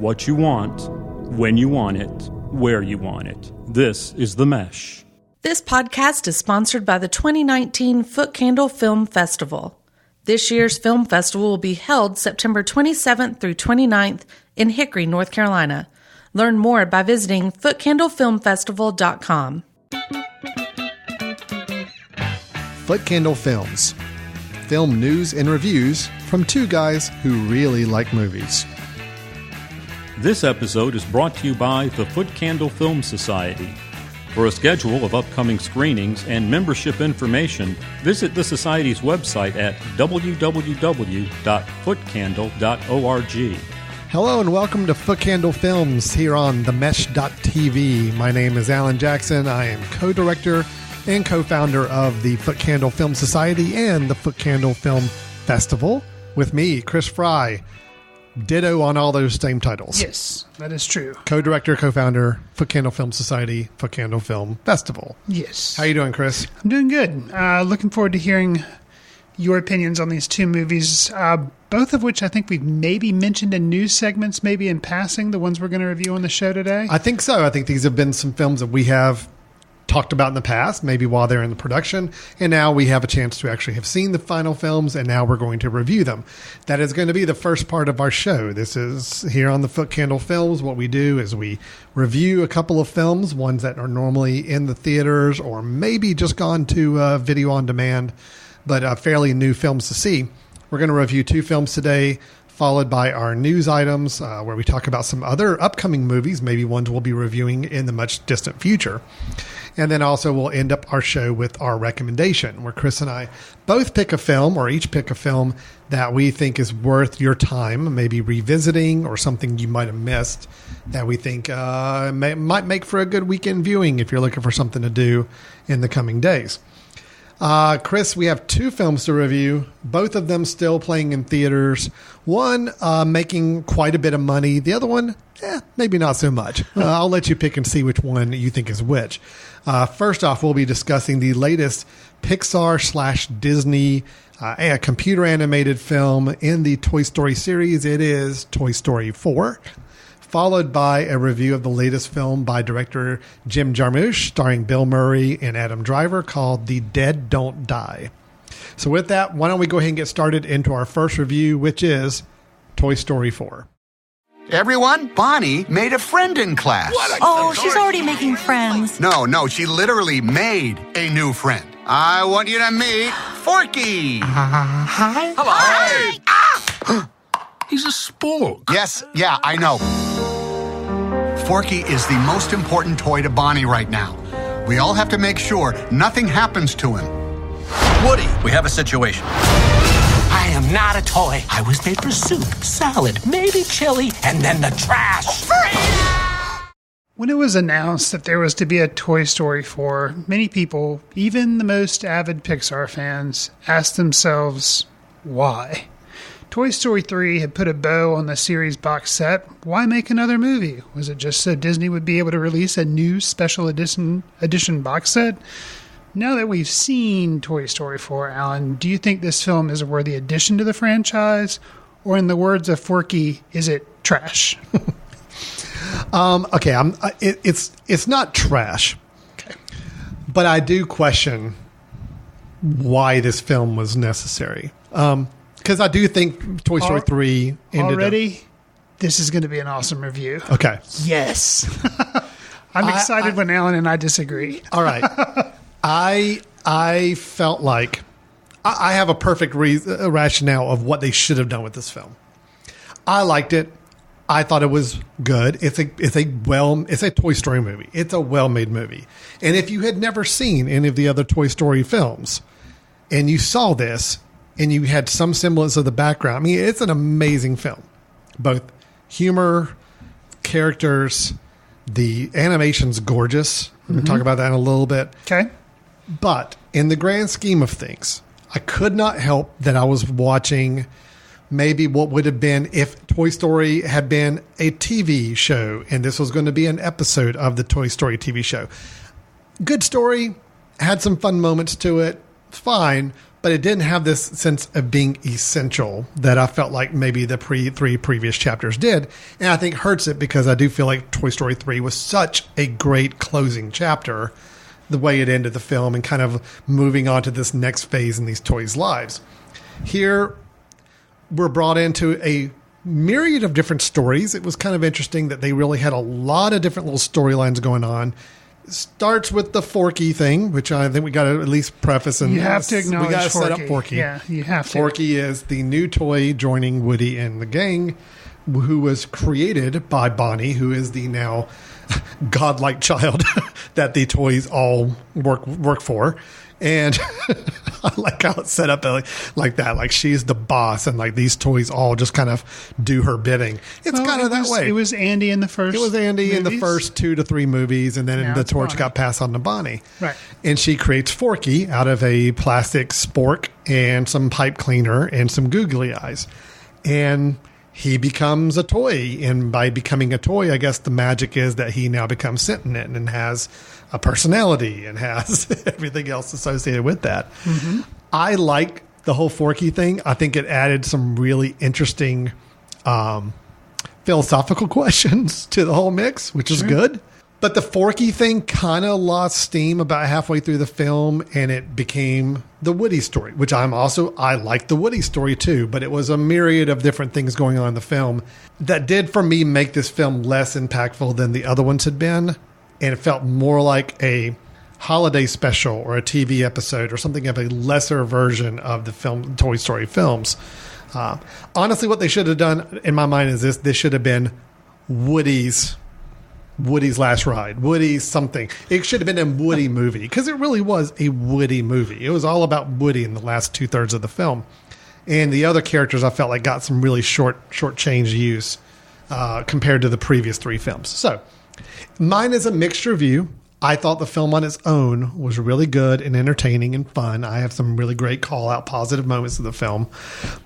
what you want, when you want it, where you want it. This is The Mesh. This podcast is sponsored by the 2019 Footcandle Film Festival. This year's film festival will be held September 27th through 29th in Hickory, North Carolina. Learn more by visiting footcandlefilmfestival.com. Footcandle Films. Film news and reviews from two guys who really like movies. This episode is brought to you by the Footcandle Film Society. For a schedule of upcoming screenings and membership information, visit the Society's website at www.footcandle.org. Hello and welcome to Footcandle Films here on themesh.tv. My name is Alan Jackson. I am co-director and co-founder of the Footcandle Film Society and the Footcandle Film Festival. With me, Chris Fry. Ditto on all those same titles. Yes, that is true. Co-director, co-founder, Footcandle Film Society, Footcandle Film Festival. Yes. How you doing, Chris? I'm doing good. Looking forward to hearing your opinions on these two movies, both of which I think we've maybe mentioned in news segments, maybe in passing, the ones we're going to review on the show today. I think so. I think these have been some films that we have talked about in the past, maybe while they're in the production, and now we have a chance to actually have seen the final films, and now we're going to review them. That is going to be the first part of our show. This is here on the Footcandle Films. What we do is we review a couple of films, ones that are normally in the theaters or maybe just gone to video on demand, but fairly new films to see. We're going to review two films today, followed by our news items, where we talk about some other upcoming movies, maybe ones we'll be reviewing in the much distant future. And then also we'll end up our show with our recommendation, where Chris and I both pick a film, or each pick a film that we think is worth your time, maybe revisiting, or something you might have missed that we think might make for a good weekend viewing if you're looking for something to do in the coming days. Chris, we have two films to review, both of them still playing in theaters. One making quite a bit of money. The other one, maybe not so much. I'll let you pick and see which one you think is which. First off, we'll be discussing the latest Pixar/Disney computer animated film in the Toy Story series. It is Toy Story 4. Followed by a review of the latest film by director Jim Jarmusch, starring Bill Murray and Adam Driver, called The Dead Don't Die. So with that, why don't we go ahead and get started into our first review, which is Toy Story 4. Everyone, Bonnie made a friend in class. She's already making friends. No, she literally made a new friend. I want you to meet Forky. Hi. Hello. Hi. Ah! He's a spork. Yes, yeah, I know. Forky is the most important toy to Bonnie right now. We all have to make sure nothing happens to him. Woody, we have a situation. I am not a toy. I was made for soup, salad, maybe chili, and then the trash. When it was announced that there was to be a Toy Story 4, many people, even the most avid Pixar fans, asked themselves, why? Toy Story 3 had put a bow on the series box set. Why make another movie? Was it just so Disney would be able to release a new special edition box set? Now that we've seen Toy Story 4, Alan, do you think this film is a worthy addition to the franchise? Or in the words of Forky, is it trash? It's not trash. Okay. But I do question why this film was necessary. Because I do think Toy Story 3 ended already, this is going to be an awesome review. Okay. Yes. I'm excited when Alan and I disagree. All right. I felt like I have a perfect rationale of what they should have done with this film. I liked it. I thought it was good. It's a Toy Story movie. It's a well-made movie. And if you had never seen any of the other Toy Story films and you saw this, and you had some semblance of the background. I mean, it's an amazing film. Both humor, characters, the animation's gorgeous. We're going to talk about that in a little bit. Okay. But in the grand scheme of things, I could not help that I was watching maybe what would have been if Toy Story had been a TV show, and this was going to be an episode of the Toy Story TV show. Good story, had some fun moments to it, fine, but it didn't have this sense of being essential that I felt like maybe the three previous chapters did. And I think hurts it because I do feel like Toy Story 3 was such a great closing chapter, the way it ended the film and kind of moving on to this next phase in these toys' lives. Here, we're brought into a myriad of different stories. It was kind of interesting that they really had a lot of different little storylines going on. Starts with the Forky thing, which I think we got to at least preface. And you have to acknowledge we got to Forky. set up Forky. Yeah, you have to. Forky is the new toy joining Woody and the gang, who was created by Bonnie, who is the now godlike child that the toys all work for. And I like how it's set up like that. Like she's the boss and like these toys all just kind of do her bidding. It's kind of that way. It was Andy in the first in the first 2 to 3 movies. And then the torch got passed on to Bonnie. Right. And she creates Forky out of a plastic spork and some pipe cleaner and some googly eyes. And he becomes a toy. And by becoming a toy, I guess the magic is that he now becomes sentient and has a personality and has everything else associated with that. Mm-hmm. I like the whole Forky thing. I think it added some really interesting philosophical questions to the whole mix, which is good. But the Forky thing kind of lost steam about halfway through the film, and it became the Woody story, which I like the Woody story too, but it was a myriad of different things going on in the film that did, for me, make this film less impactful than the other ones had been. And it felt more like a holiday special or a TV episode or something of a lesser version of the Toy Story films. Honestly, what they should have done, in my mind, is this should have been Woody's Last Ride. Woody's something. It should have been a Woody movie because it really was a Woody movie. It was all about Woody in the last 2/3 of the film. And the other characters I felt like got some really short-change use compared to the previous 3 films. So mine is a mixed review. I thought the film on its own was really good and entertaining and fun. I have some really great call-out positive moments of the film.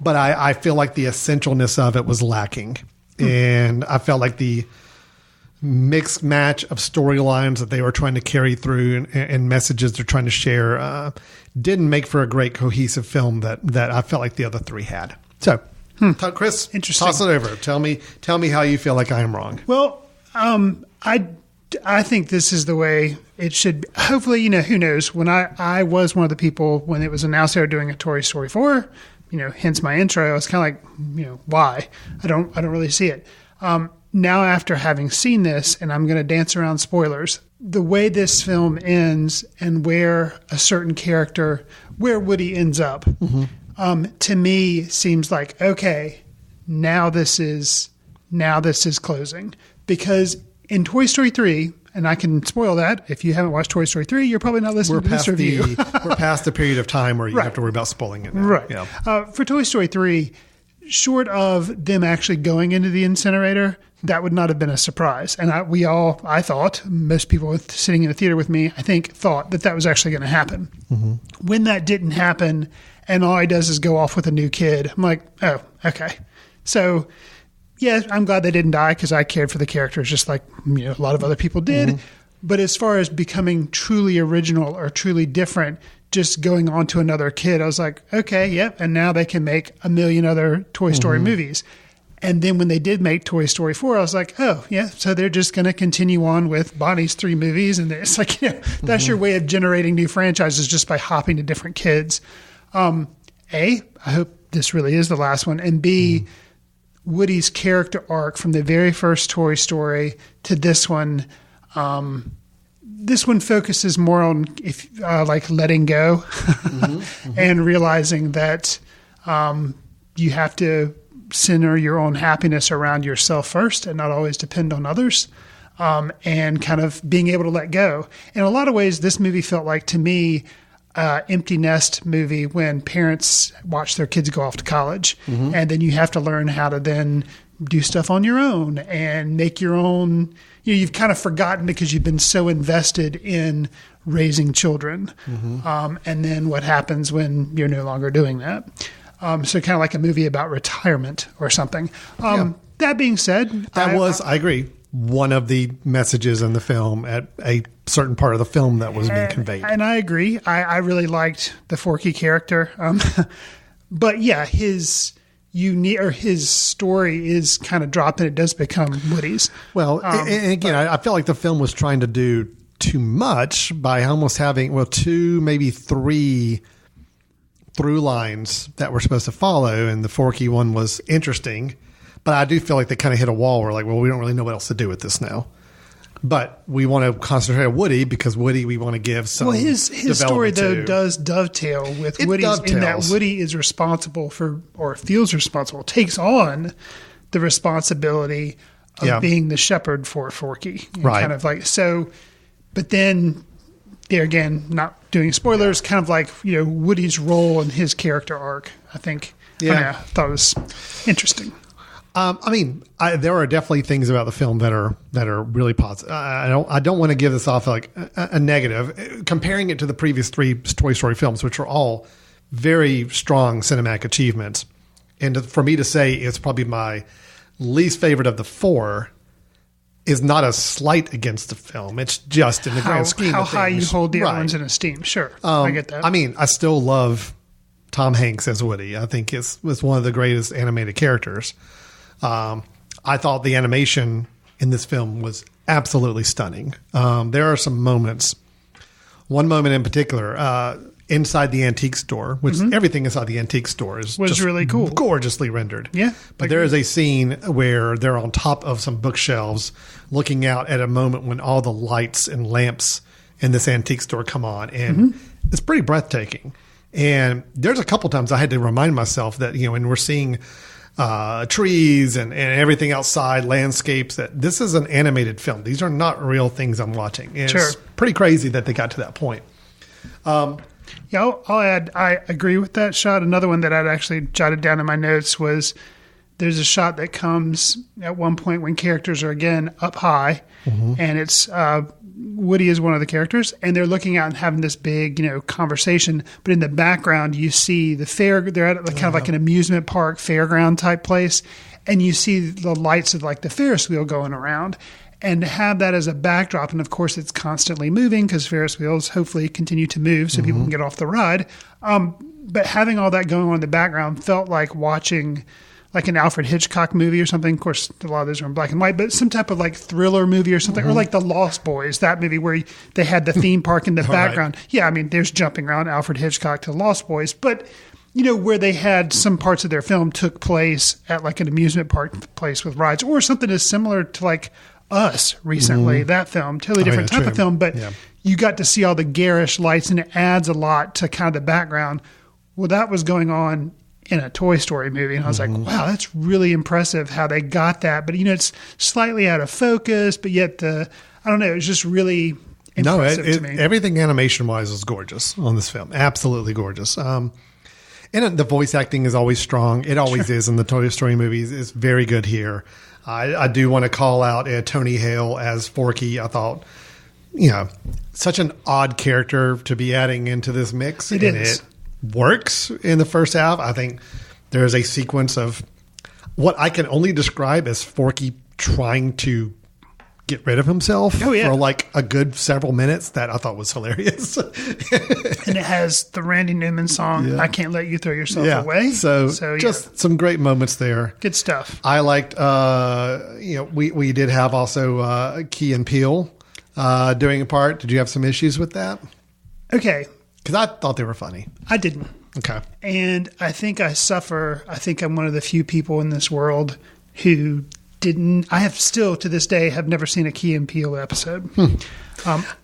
But I feel like the essentialness of it was lacking. And I felt like the mixed match of storylines that they were trying to carry through and messages they're trying to share didn't make for a great cohesive film that I felt like the other 3 had. So, Chris, interesting. Toss it over. Tell me how you feel like I am wrong. Well, I think this is the way it should be. Hopefully, who knows? When I was one of the people when it was announced they were doing a Toy Story 4, hence my intro, I was kind of like, why? I don't really see it. Now, after having seen this, and I'm going to dance around spoilers, the way this film ends and where a certain character, where Woody ends up, to me seems like, okay, now this is closing. Because in Toy Story 3, and I can spoil that, if you haven't watched Toy Story 3, you're probably not listening to this review. We're past the period of time where you have to worry about spoiling it now. Right. Yeah. For Toy Story 3, short of them actually going into the incinerator, that would not have been a surprise. And I thought, most people sitting in the theater with me, I think, thought that was actually going to happen. Mm-hmm. When that didn't happen, and all he does is go off with a new kid, I'm like, oh, okay. So, yeah, I'm glad they didn't die because I cared for the characters just like a lot of other people did. Mm-hmm. But as far as becoming truly original or truly different, just going on to another kid, I was like, okay, yep. And now they can make a million other Toy Story movies. And then when they did make Toy Story 4, I was like, oh, yeah, so they're just going to continue on with Bonnie's 3 movies. And it's like, that's your way of generating new franchises just by hopping to different kids. A, I hope this really is the last one. And B, Woody's character arc from the very first Toy Story to this one, focuses more on like letting go and realizing that you have to center your own happiness around yourself first and not always depend on others, and kind of being able to let go. In a lot of ways, this movie felt like, to me, empty nest movie when parents watch their kids go off to college, and then you have to learn how to then do stuff on your own and make your own. You've kind of forgotten because you've been so invested in raising children, and then what happens when you're no longer doing that. So kind of like a movie about retirement or something. That being said, I agree. one of the messages in the film at a certain part of the film that was being conveyed. And I agree. I really liked the Forky character. But yeah, his story is kind of dropped and it does become Woody's. Well, and again, I feel like the film was trying to do too much by almost having, 2, maybe 3 through lines that we're supposed to follow. And the Forky one was interesting, but I do feel like they kind of hit a wall where like, well, we don't really know what else to do with this now. But we want to concentrate on Woody because Woody we want to give some. Well, his story though does dovetail with Woody's in that Woody is responsible for, or feels responsible, takes on the responsibility of being the shepherd for Forky, right? Kind of like so. But then, there again, not doing spoilers, kind of like Woody's role in his character arc. I think. I thought it was interesting. There are definitely things about the film that are really positive. I don't want to give this off like a negative. Comparing it to the previous 3 Toy Story films, which are all very strong cinematic achievements, and for me to say it's probably my least favorite of the 4 is not a slight against the film. It's just in the grand scheme of things. How high you hold the other ones in esteem. Sure, I get that. I still love Tom Hanks as Woody. I think it was one of the greatest animated characters. I thought the animation in this film was absolutely stunning. There are some moments. One moment in particular, inside the antique store, which everything inside the antique store was just really cool, gorgeously rendered. Yeah, but there is a scene where they're on top of some bookshelves, looking out at a moment when all the lights and lamps in this antique store come on, and it's pretty breathtaking. And there's a couple times I had to remind myself that when we're seeing trees and everything outside, landscapes, that this is an animated film. These are not real things I'm watching. And it's pretty crazy that they got to that point. I'll add, I agree with that shot. Another one that I'd actually jotted down in my notes was there's a shot that comes at one point when characters are again up high, and it's Woody is one of the characters, and they're looking out and having this big, conversation. But in the background, you see the fair. They're at kind of like an amusement park, fairground type place, and you see the lights of like the Ferris wheel going around. And to have that as a backdrop, and of course it's constantly moving because Ferris wheels hopefully continue to move so people can get off the ride. But having all that going on in the background felt like watching like an Alfred Hitchcock movie or something. Of course, a lot of those are in black and white, but some type of like thriller movie or something, or like The Lost Boys, that movie where they had the theme park in the background. Right. Yeah, there's jumping around Alfred Hitchcock to Lost Boys, but where they had some parts of their film took place at like an amusement park place with rides, or something as similar to like Us recently, that film, totally different type of film, but you got to see all the garish lights and it adds a lot to kind of the background. Well, that was going on in a Toy Story movie, and I was like, wow, that's really impressive how they got that. But, it's slightly out of focus, but yet I don't know, it was just really impressive to me. Everything animation-wise is gorgeous on this film. Absolutely gorgeous. And the voice acting is always strong. It always is in the Toy Story movies. It's very good here. I do want to call out Tony Hale as Forky. I thought, such an odd character to be adding into this mix. It is. It works in the first half. I think there's a sequence of what I can only describe as Forky trying to get rid of himself for like a good several minutes that I thought was hilarious. And it has the Randy Newman song, I Can't Let You Throw Yourself Away. So just some great moments there. Good stuff. I liked, we did have also Key and Peele doing a part. Did you have some issues with that? Okay. Because I thought they were funny. I didn't. Okay. And I think I think I'm one of the few people in this world who I have still to this day have never seen a Key and Peele episode.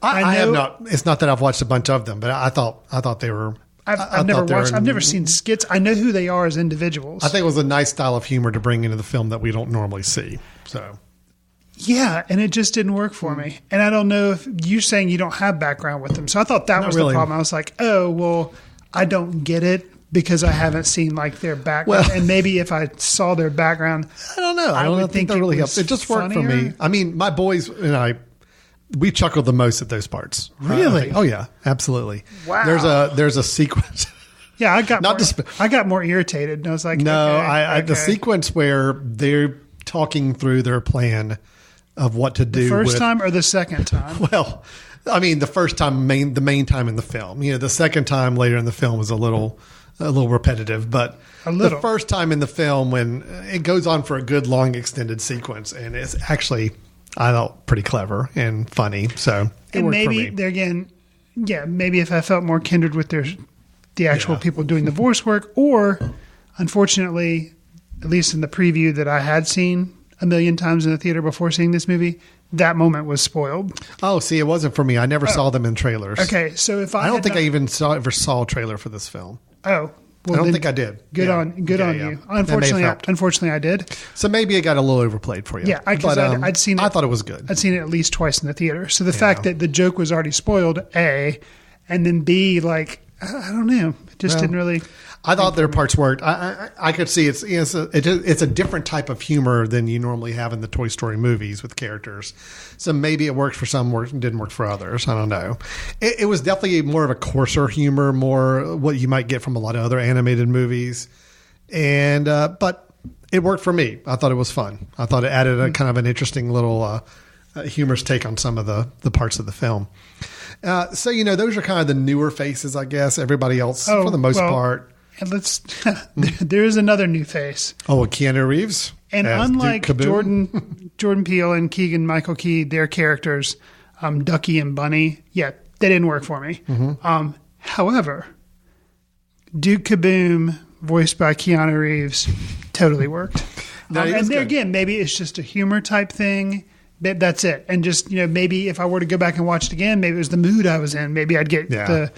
I have not. It's not that I've watched a bunch of them, but I thought they were. I've never seen skits. I know who they are as individuals. I think it was a nice style of humor to bring into the film that we don't normally see. So. Yeah, and it just didn't work for me. And I don't know if you're saying you don't have background with them. So I thought that was the problem. I was like, oh, well, I don't get it because I haven't seen like their background. And maybe if I saw their background, I don't know. I don't think that really helps. It just worked for me. My boys and I, we chuckled the most at those parts. Really? Oh yeah, absolutely. Wow. There's a sequence. Yeah, I got more irritated. And I was like, no, the sequence where they're talking through their plan of what to do. The first time or the second time? Well, I mean, the first time, the main time in the film. The second time later in the film was a little repetitive, but the first time in the film when it goes on for a good long extended sequence, and it's actually, I thought, pretty clever and funny. So it worked for me. There again, maybe if I felt more kindred with the actual people doing the voice work, or unfortunately, at least in the preview that I had seen a million times in the theater before seeing this movie, that moment was spoiled. Oh, see, it wasn't for me. I never saw them in trailers. Okay, so if I don't think I even ever saw a trailer for this film. Oh, well, I don't think I did. Good on you. Unfortunately, I did. So maybe it got a little overplayed for you. Yeah, because I'd seen it. I thought it was good. I'd seen it at least twice in the theater. So the fact that the joke was already spoiled, A, and then B, like, I don't know, it just didn't really. I thought their parts worked. I could see it's a different type of humor than you normally have in the Toy Story movies with characters. So maybe it worked for some, didn't work for others. I don't know. It was definitely more of a coarser humor, more what you might get from a lot of other animated movies. And but it worked for me. I thought it was fun. I thought it added a kind of an interesting little humorous take on some of the parts of the film. So those are kind of the newer faces, I guess. Everybody else, for the most part. And there is another new face. Oh, Keanu Reeves. And unlike Jordan Peele and Keegan-Michael Key, their characters, Ducky and Bunny, they didn't work for me. Mm-hmm. However, Duke Kaboom, voiced by Keanu Reeves, totally worked. And there again, maybe it's just a humor type thing. That's it. And just, maybe if I were to go back and watch it again, maybe it was the mood I was in. Maybe I'd get the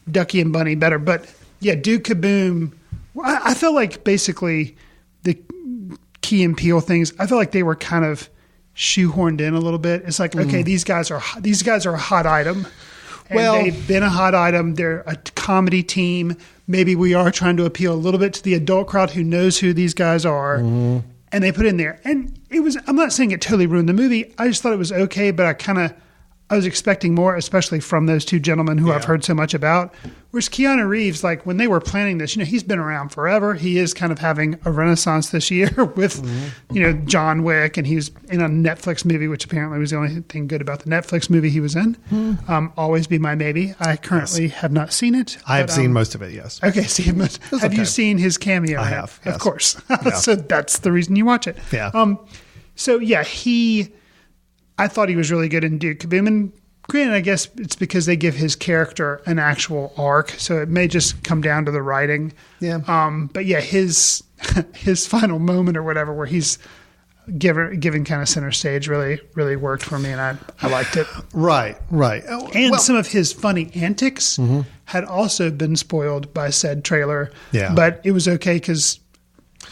Ducky and Bunny better. But yeah, Duke Kaboom. I felt like basically the Key and Peele things, I felt like they were kind of shoehorned in a little bit. It's like, okay, these guys are a hot item. And they've been a hot item. They're a comedy team. Maybe we are trying to appeal a little bit to the adult crowd who knows who these guys are. Mm-hmm. And they put in there. And I'm not saying it totally ruined the movie. I just thought it was okay, but I was expecting more, especially from those two gentlemen who I've heard so much about. Whereas Keanu Reeves, like when they were planning this, he's been around forever. He is kind of having a renaissance this year with, John Wick, and he's in a Netflix movie, which apparently was the only thing good about the Netflix movie he was in. Always Be My Maybe. I currently have not seen it. I have seen most of it, yes. Okay, have you seen his cameo? I have, yes. Of course. So that's the reason you watch it. Yeah. I thought he was really good in Duke Kaboom. And granted, I guess it's because they give his character an actual arc, so it may just come down to the writing. Yeah. But yeah, his final moment or whatever, where he's given kind of center stage, really, really worked for me, and I liked it. Right. And some of his funny antics had also been spoiled by said trailer. Yeah. But it was okay because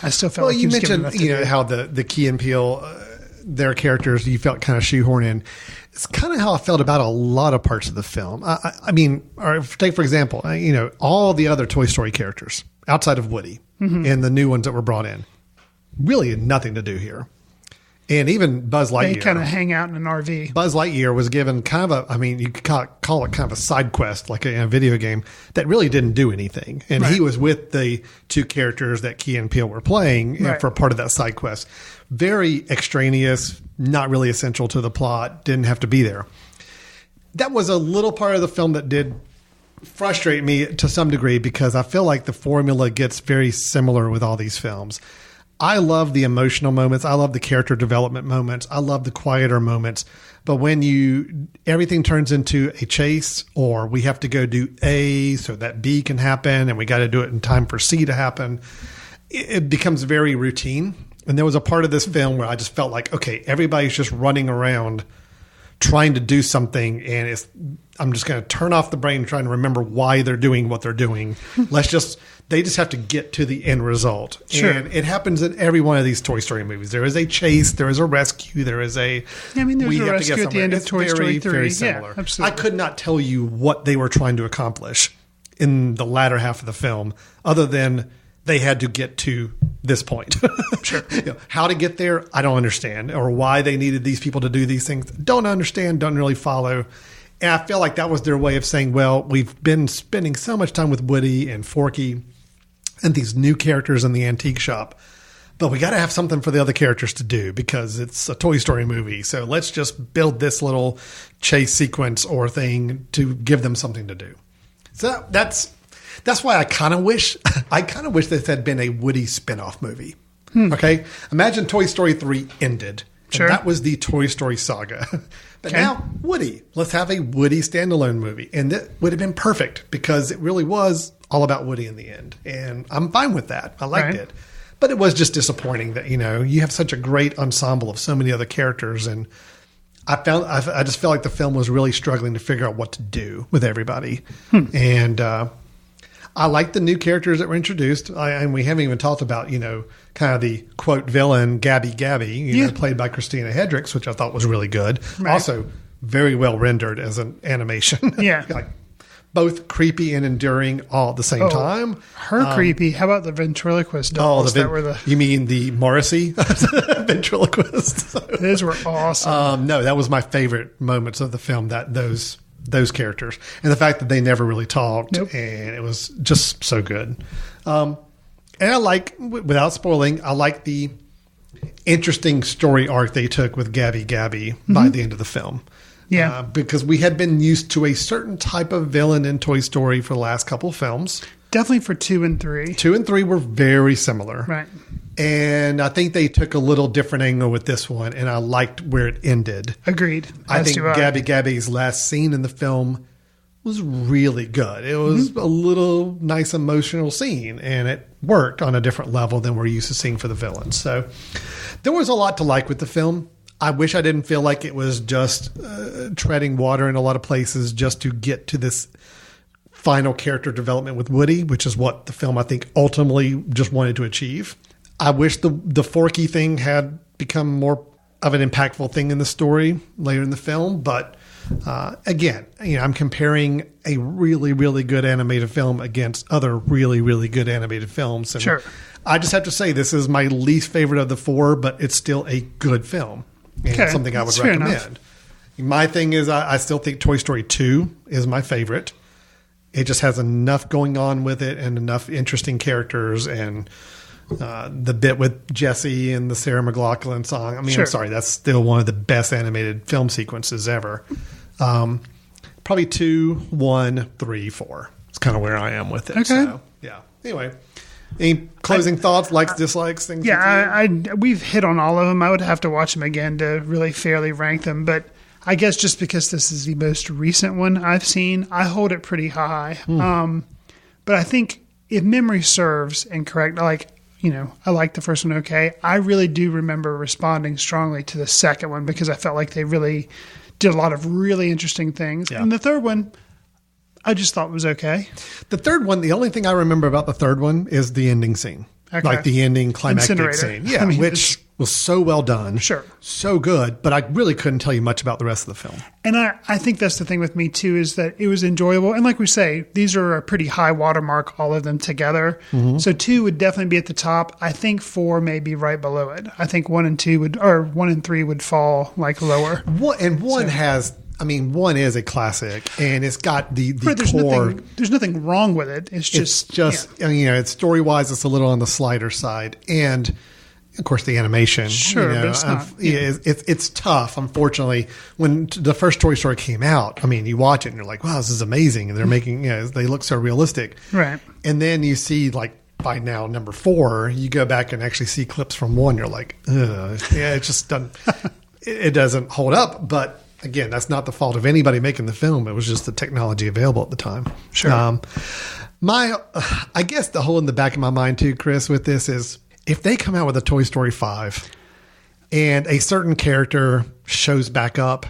I still felt like he was given enough to do. You mentioned, how the Key and Peele. Their characters you felt kind of shoehorned in. It's kind of how I felt about a lot of parts of the film. I mean, or take for example, all the other Toy Story characters outside of Woody and the new ones that were brought in really had nothing to do here. And even Buzz Lightyear. They kind of hang out in an RV. Buzz Lightyear was given kind of you could call it kind of a side quest, like a video game, that really didn't do anything. And he was with the two characters that Key and Peele were playing for part of that side quest. Very extraneous, not really essential to the plot, didn't have to be there. That was a little part of the film that did frustrate me to some degree, because I feel like the formula gets very similar with all these films. I love the emotional moments. I love the character development moments. I love the quieter moments. But when everything turns into a chase, or we have to go do A so that B can happen, and we got to do it in time for C to happen, it becomes very routine. And there was a part of this film where I just felt like, okay, everybody's just running around trying to do something, and I'm just going to turn off the brain trying to remember why they're doing what they're doing. They just have to get to the end result. Sure. And it happens in every one of these Toy Story movies. There is a chase, there is a rescue, there's a rescue at the end of Toy Story 3. Very similar. Yeah, absolutely. I could not tell you what they were trying to accomplish in the latter half of the film, other than they had to get to this point. Sure. How to get there, I don't understand. Or why they needed these people to do these things, don't understand, don't really follow. And I feel like that was their way of saying, well, we've been spending so much time with Woody and Forky and these new characters in the antique shop, but we got to have something for the other characters to do because it's a Toy Story movie. So let's just build this little chase sequence or thing to give them something to do. So that's why I kind of wish this had been a Woody spinoff movie. Okay, imagine Toy Story 3 ended. Sure. And that was the Toy Story saga. But now, Woody. Let's have a Woody standalone movie. And that would have been perfect because it really was all about Woody in the end. And I'm fine with that. I liked it. But it was just disappointing that, you have such a great ensemble of so many other characters. And I just felt like the film was really struggling to figure out what to do with everybody. And I like the new characters that were introduced. And we haven't even talked about, kind of the quote villain, Gabby, played by Christina Hendricks, which I thought was really good. Right. Also, very well rendered as an animation. Yeah. Like, both creepy and enduring all at the same time. Her creepy. How about the ventriloquist dolls? You mean the Morrissey ventriloquist? Those were awesome. No, that was my favorite moments of the film, those characters. And the fact that they never really talked. Nope. And it was just so good. And I like, without spoiling, I like the interesting story arc they took with Gabby by the end of the film. Yeah. Because we had been used to a certain type of villain in Toy Story for the last couple of films. Definitely for 2 and 3. 2 and 3 were very similar. Right. And I think they took a little different angle with this one, and I liked where it ended. Agreed. I think Gabby's last scene in the film was really good. It was a little nice emotional scene, and it worked on a different level than we're used to seeing for the villains. So there was a lot to like with the film. I wish I didn't feel like it was just treading water in a lot of places just to get to this final character development with Woody, which is what the film, I think, ultimately just wanted to achieve. I wish the Forky thing had become more of an impactful thing in the story later in the film. But again, I'm comparing a really, really good animated film against other really, really good animated films. And sure. I just have to say this is my least favorite of the 4, but it's still a good film. And something I would recommend. My thing is I still think Toy Story 2 is my favorite. It just has enough going on with it and enough interesting characters and the bit with Jessie and the Sarah McLachlan song. I mean, I'm sorry, that's still one of the best animated film sequences ever. Probably 2, 1, 3, 4. It's kind of where I am with it. Okay. So, yeah. Anyway. Any closing thoughts, likes, dislikes, things? Yeah, we've hit on all of them. I would have to watch them again to really fairly rank them. But I guess just because this is the most recent one I've seen, I hold it pretty high. But I think if memory serves and correct, I like the first one okay. I really do remember responding strongly to the second one because I felt like they really did a lot of really interesting things. Yeah. And the third one, I just thought it was okay. The third one, the only thing I remember about the third one is the ending scene. Okay. Like the ending climactic scene. Yeah, which was so well done. Sure. So good, but I really couldn't tell you much about the rest of the film. And I think that's the thing with me too, is that it was enjoyable. And like we say, these are a pretty high watermark, all of them together. Mm-hmm. So 2 would definitely be at the top. I think 4 may be right below it. I think 1 and 3 would fall like lower. One has... I mean, 1 is a classic, and it's got the core. There's nothing wrong with it. It's just it's story-wise, it's a little on the slighter side, and of course the animation. Sure, but it's not. It's tough. Unfortunately, when the first Toy Story came out, I mean, you watch it and you're like, "Wow, this is amazing!" And they're making, they look so realistic, right? And then you see by now number 4, you go back and actually see clips from 1. You're like, ugh. Yeah, it just doesn't. It doesn't hold up, but. Again, that's not the fault of anybody making the film. It was just the technology available at the time. Sure. I guess the hole in the back of my mind too, Chris, with this is if they come out with a Toy Story 5 and a certain character shows back up,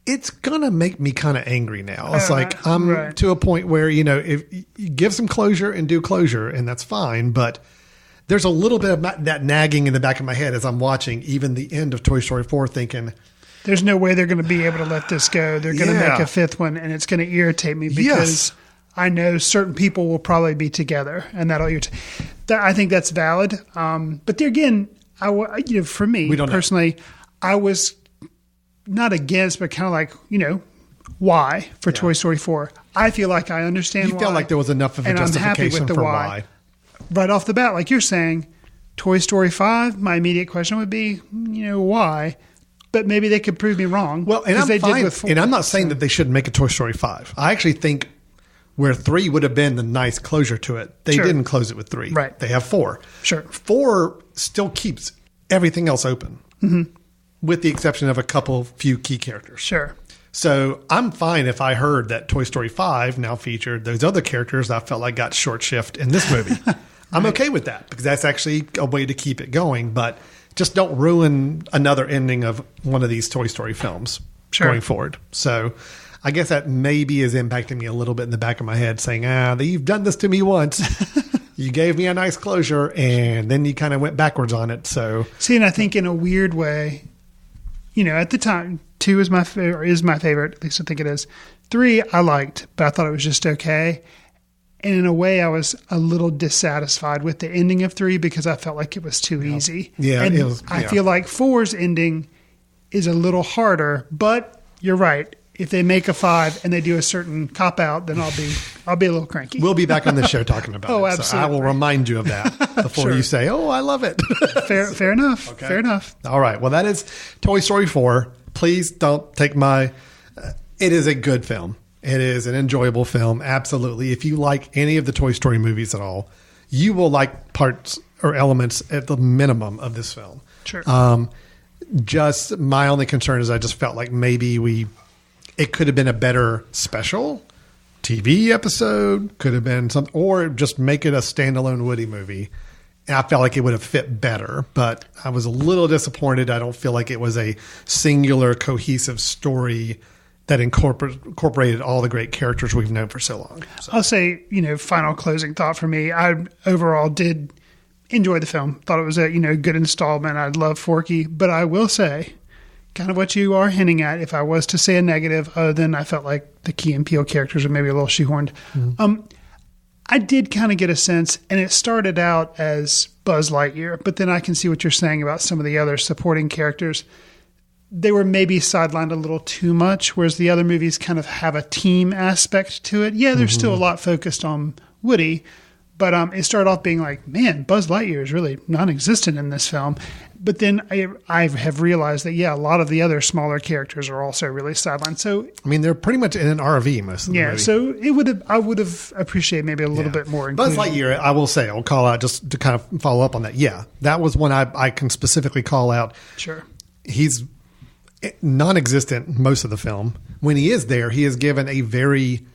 it's going to make me kind of angry now. It's like I'm to a point where, if you give some closure and do closure, and that's fine, but there's a little bit of that nagging in the back of my head as I'm watching even the end of Toy Story 4 thinking, there's no way they're going to be able to let this go. They're going to make a 5th one, and it's going to irritate me because I know certain people will probably be together, and that'll irritate. I think that's valid. But there again, for me personally, I was not against, but kind of like, why for Toy Story 4? I feel like I understand why. You felt like there was enough of a justification I'm happy with the for why. Right off the bat, like you're saying, Toy Story 5, my immediate question would be, why? But maybe they could prove me wrong. Well, and they did with 4. And I'm not saying that they shouldn't make a Toy Story 5. I actually think where 3 would have been the nice closure to it, they didn't close it with 3. Right. They have 4. Sure. 4 still keeps everything else open, with the exception of a few key characters. Sure. So I'm fine if I heard that Toy Story 5 now featured those other characters that I felt like got short shift in this movie. I'm okay with that because that's actually a way to keep it going, but just don't ruin another ending of one of these Toy Story films going forward. So I guess that maybe is impacting me a little bit in the back of my head saying, you've done this to me once. You gave me a nice closure and then you kind of went backwards on it. So see, and I think in a weird way, at the time, 2 is my favorite. At least I think it is. 3 I liked, but I thought it was just okay. And in a way, I was a little dissatisfied with the ending of 3 because I felt like it was too easy. Yeah, and it was, I feel like 4's ending is a little harder. But you're right. If they make a 5 and they do a certain cop out, then I'll be a little cranky. We'll be back on the show talking about it. Absolutely. So I will remind you of that before you say, I love it. Fair enough. Okay. Fair enough. All right. Well, that is Toy Story 4. Please don't take my... it is a good film. It is an enjoyable film. Absolutely. If you like any of the Toy Story movies at all, you will like parts or elements at the minimum of this film. Sure. Just my only concern is I just felt like maybe it could have been a better special TV episode, could have been something, or just make it a standalone Woody movie. And I felt like it would have fit better, but I was a little disappointed. I don't feel like it was a singular, cohesive story that incorporated all the great characters we've known for so long. So. I'll say, final closing thought for me. I overall did enjoy the film. Thought it was a, good installment. I love Forky, but I will say kind of what you are hinting at. If I was to say a negative, other than I felt like the Key and Peele characters were maybe a little shoehorned. I did kind of get a sense, and it started out as Buzz Lightyear, but then I can see what you're saying about some of the other supporting characters. They were maybe sidelined a little too much, whereas the other movies kind of have a team aspect to it. Yeah, there's still a lot focused on Woody, but it started off being like, man, Buzz Lightyear is really non-existent in this film. But then I have realized that, a lot of the other smaller characters are also really sidelined. So they're pretty much in an RV most of the movie. So I would have appreciated maybe a little bit more inclusion. Buzz Lightyear, I will say, I'll call out just to kind of follow up on that. Yeah, that was one I can specifically call out. Sure. He's non-existent most of the film. When he is there, he is given a very,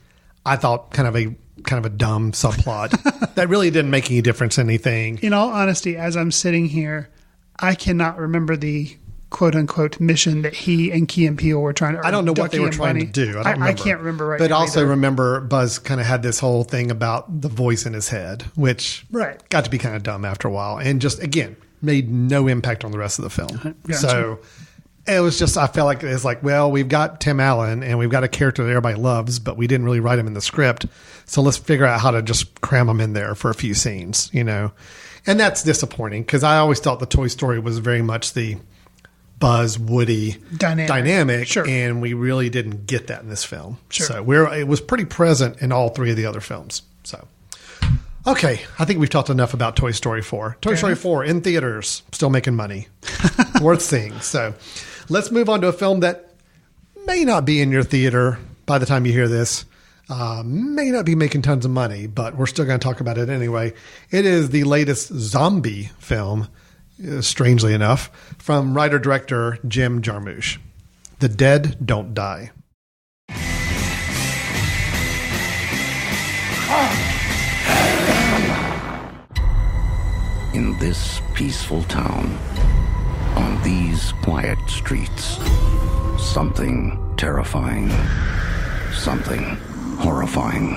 I thought, kind of a dumb subplot that really didn't make any difference in anything. In all honesty, as I'm sitting here, I cannot remember the quote-unquote mission that he and Key and Peele were trying to... I don't know what Ducky they were trying to do. I can't remember right now. But also either. remember Buzz kind of had this whole thing about the voice in his head, which got to be kind of dumb after a while. And just, again, made no impact on the rest of the film. Gotcha. So it was just, I felt like it's like, well, we've got Tim Allen and we've got a character that everybody loves, but we didn't really write him in the script. So let's figure out how to just cram him in there for a few scenes, And that's disappointing because I always thought the Toy Story was very much the Buzz Woody dynamic, sure. And we really didn't get that in this film. Sure. So it was pretty present in all 3 of the other films. So, okay, I think we've talked enough about Toy Story 4. Toy Story 4 in theaters, still making money, worth seeing. So, let's move on to a film that may not be in your theater by the time you hear this. May not be making tons of money, but we're still going to talk about it anyway. It is the latest zombie film, strangely enough, from writer-director Jim Jarmusch. The Dead Don't Die. In this peaceful town, on these quiet streets, something terrifying, something horrifying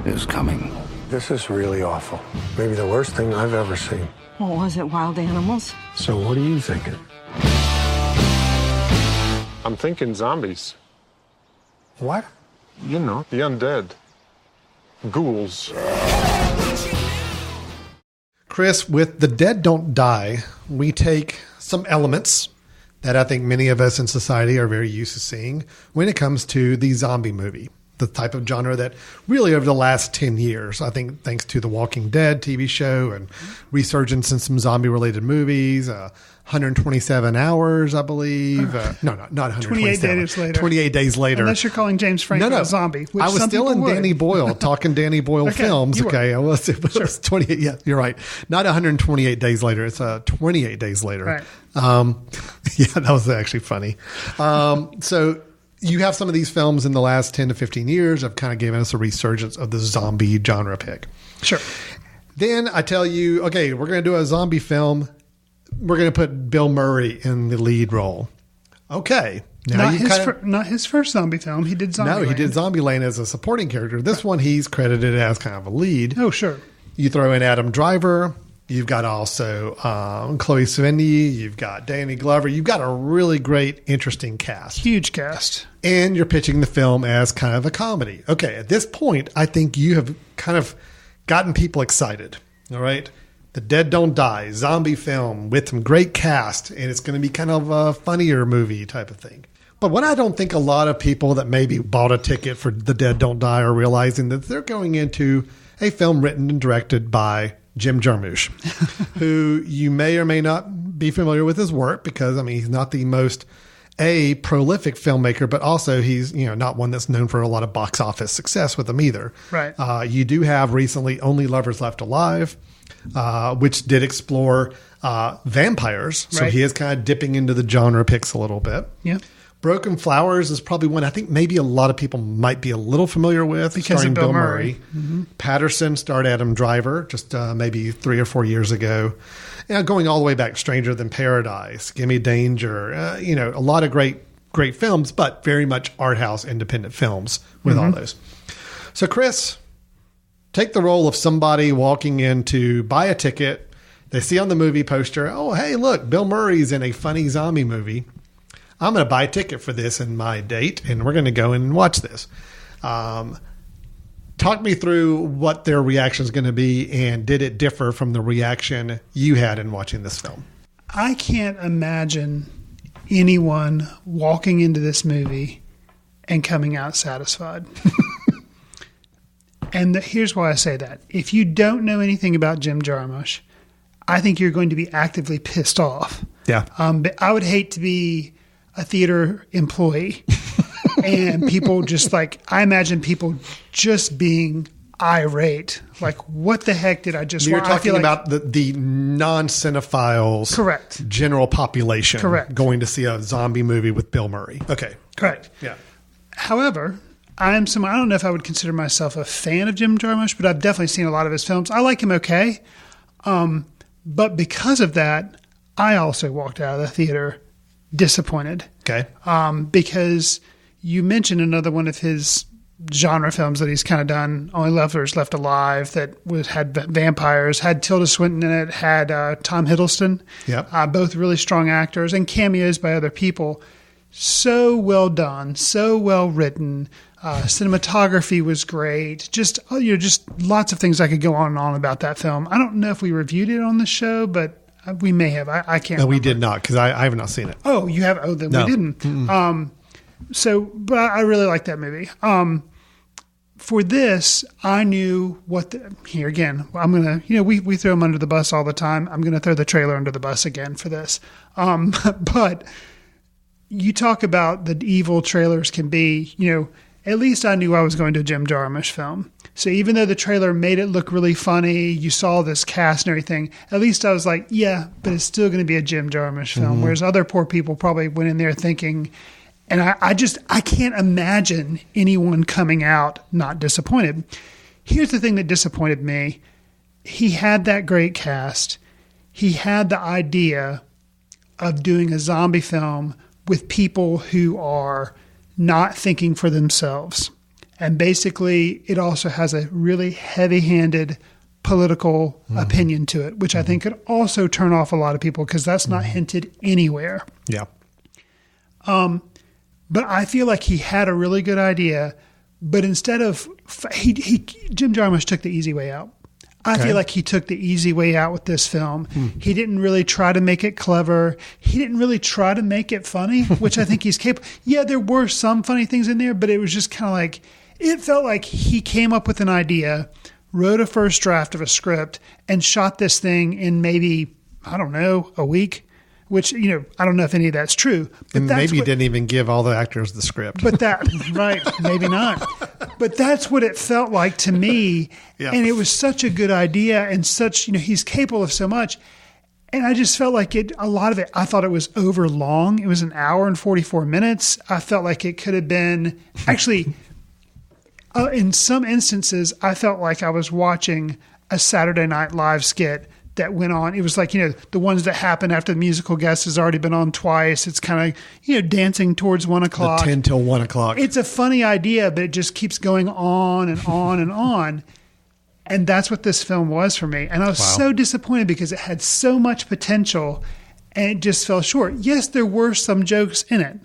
is coming. This is really awful. Maybe the worst thing I've ever seen. What was it, wild animals? So what are you thinking? I'm thinking zombies. What? You know, the undead. Ghouls. Chris, with The Dead Don't Die, we take some elements that I think many of us in society are very used to seeing when it comes to the zombie movie. the type of genre that really over the last 10 years, I think thanks to The Walking Dead TV show and resurgence in some zombie-related movies, 127 Hours, I believe. No, not 127. 28 days later. 28 days later. Unless you're calling James Franco a zombie. Which I was still in Danny Boyle, talking Danny Boyle films. Okay, it was 28. Yeah, you're right. Not 128 days later. It's 28 days later. Right. Yeah, that was actually funny. So you have some of these films in the last 10 to 15 years have kind of given us a resurgence of the zombie genre pick. Sure. Then I tell you, okay, we're going to do a zombie film. We're going to put Bill Murray in the lead role. Okay. Now not his first zombie film. He did Zombieland. No, he did Zombieland as a supporting character. This one he's credited as kind of a lead. Oh, sure. You throw in Adam Driver. You've got also Chloe Sevigny. You've got Danny Glover. You've got a really great, interesting cast. Huge cast. And you're pitching the film as kind of a comedy. Okay, at this point, I think you have kind of gotten people excited. All right? The Dead Don't Die, zombie film with some great cast, and it's going to be kind of a funnier movie type of thing. But what I don't think a lot of people that maybe bought a ticket for The Dead Don't Die are realizing that they're going into a film written and directed by Jim Jarmusch, who you may or may not be familiar with his work because, I mean, he's not the most prolific filmmaker, but also he's, not one that's known for a lot of box office success with them either. Right. You do have recently Only Lovers Left Alive, which did explore vampires. So he is kind of dipping into the genre picks a little bit. Yeah. Broken Flowers is probably one I think maybe a lot of people might be a little familiar with. Because starring of Bill Murray. Mm-hmm. Patterson starred Adam Driver just maybe 3 or 4 years ago. Going all the way back, Stranger Than Paradise, Gimme Danger, a lot of great films, but very much art house independent films with all those. So Chris, take the role of somebody walking in to buy a ticket. They see on the movie poster, oh, hey, look, Bill Murray's in a funny zombie movie. I'm going to buy a ticket for this and my date, and we're going to go in and watch this. Talk me through what their reaction is going to be, and did it differ from the reaction you had in watching this film? I can't imagine anyone walking into this movie and coming out satisfied. And here's why I say that. If you don't know anything about Jim Jarmusch, I think you're going to be actively pissed off. Yeah. But I would hate to be a theater employee and people just I imagine people just being irate. Like, what the heck did I just watch? You're talking about the non-cinephiles. Correct. General population. Correct. Going to see a zombie movie with Bill Murray. Okay. Correct. Yeah. However, I don't know if I would consider myself a fan of Jim Jarmusch, but I've definitely seen a lot of his films. I like him okay. But because of that, I also walked out of the theater disappointed. Okay. Because you mentioned another one of his genre films that he's kind of done, Only Lovers Left Alive, that had vampires, had Tilda Swinton in it, had Tom Hiddleston. Yep. Both really strong actors, and cameos by other people. So well done, so well written. Cinematography was great. Just lots of things I could go on and on about that film. I don't know if we reviewed it on the show, but we may have. I can't. No, remember. we did not, because I have not seen it. Oh, you have? Oh, then no. we didn't. But I really like that movie. For this, I knew here again, I'm going to, we throw them under the bus all the time. I'm going to throw the trailer under the bus again for this. But you talk about the evil trailers can be, at least I knew I was going to a Jim Jarmusch film. So even though the trailer made it look really funny, you saw this cast and everything, at least I was like, yeah, but it's still going to be a Jim Jarmusch film. Mm-hmm. Whereas other poor people probably went in there thinking, and I can't imagine anyone coming out not disappointed. Here's the thing that disappointed me. He had that great cast. He had the idea of doing a zombie film with people who are not thinking for themselves. And basically, it also has a really heavy-handed political opinion to it, which I think could also turn off a lot of people because that's not hinted anywhere. Yeah. But I feel like he had a really good idea, but instead of Jim Jarmusch took the easy way out. I feel like he took the easy way out with this film. He didn't really try to make it clever. He didn't really try to make it funny, which I think he's capable. Yeah, there were some funny things in there, but it was just kind of like, It felt like he came up with an idea, wrote a first draft of a script, and shot this thing in maybe, I don't know, a week. Which, I don't know if any of that's true. But and maybe he didn't even give all the actors the script. But right, maybe not. But that's what it felt like to me. Yeah. And it was such a good idea and such, he's capable of so much. And I just felt like a lot of it, I thought it was over long. It was an hour and 44 minutes. I felt like it could have been, actually, in some instances, I felt like I was watching a Saturday Night Live skit that went on. It was like, the ones that happen after the musical guest has already been on twice. It's kind of, dancing towards 1 o'clock. 10 till 1 o'clock. It's a funny idea, but it just keeps going on and on and on. And that's what this film was for me. And I was so disappointed because it had so much potential and it just fell short. Yes, there were some jokes in it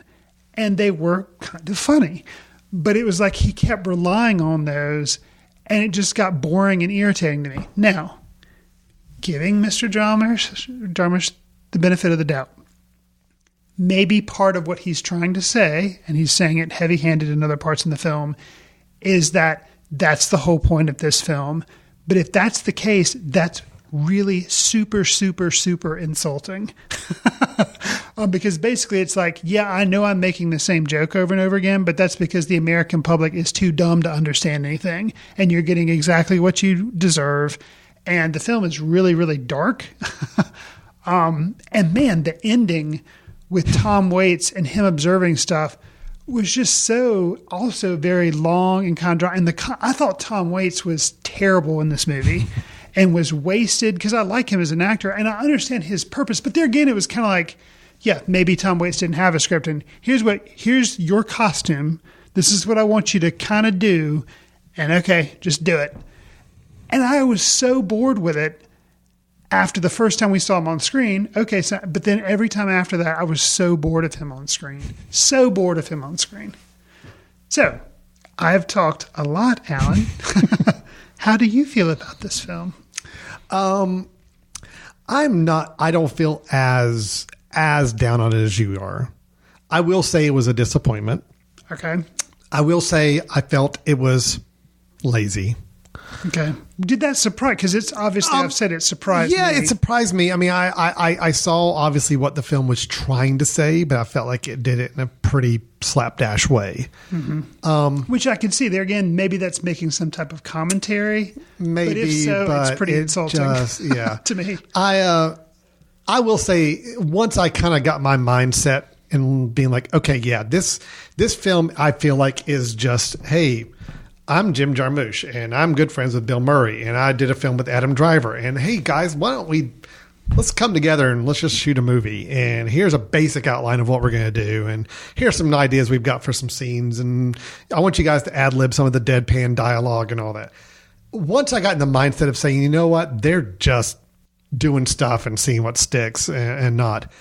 and they were kind of funny, but it was like he kept relying on those and it just got boring and irritating to me. Now, giving Mr. Jarmusch the benefit of the doubt. Maybe part of what he's trying to say, and he's saying it heavy-handed in other parts in the film, is that that's the whole point of this film. But if that's the case, that's really super, super, super insulting. Because basically it's like, yeah, I know I'm making the same joke over and over again, but that's because the American public is too dumb to understand anything, and you're getting exactly what you deserve. And the film is really, really dark. And man, the ending with Tom Waits and him observing stuff was just so also very long and kind of dry. And I thought Tom Waits was terrible in this movie and was wasted because I like him as an actor and I understand his purpose. But there again, it was kind of like, yeah, maybe Tom Waits didn't have a script. And here's your costume. This is what I want you to kind of do. And okay, just do it. And I was so bored with it after the first time we saw him on screen. Okay, but then every time after that, I was so bored of him on screen. So bored of him on screen. So, I've talked a lot, Alan. How do you feel about this film? I don't feel as down on it as you are. I will say it was a disappointment. Okay. I will say I felt it was lazy. Okay. Did that surprise? Because it's obviously, I've said it surprised me. Yeah, it surprised me. I mean, I saw obviously what the film was trying to say, but I felt like it did it in a pretty slapdash way. Mm-hmm. Which I can see there again. Maybe that's making some type of commentary. Maybe, but if so, it's pretty insulting. To me. I will say once I kind of got my mindset and being like, okay, yeah, this film I feel like is just, hey, I'm Jim Jarmusch, and I'm good friends with Bill Murray, and I did a film with Adam Driver. And hey, guys, let's come together and let's just shoot a movie. And here's a basic outline of what we're going to do. And here's some ideas we've got for some scenes. And I want you guys to ad-lib some of the deadpan dialogue and all that. Once I got in the mindset of saying, you know what, they're just doing stuff and seeing what sticks and not,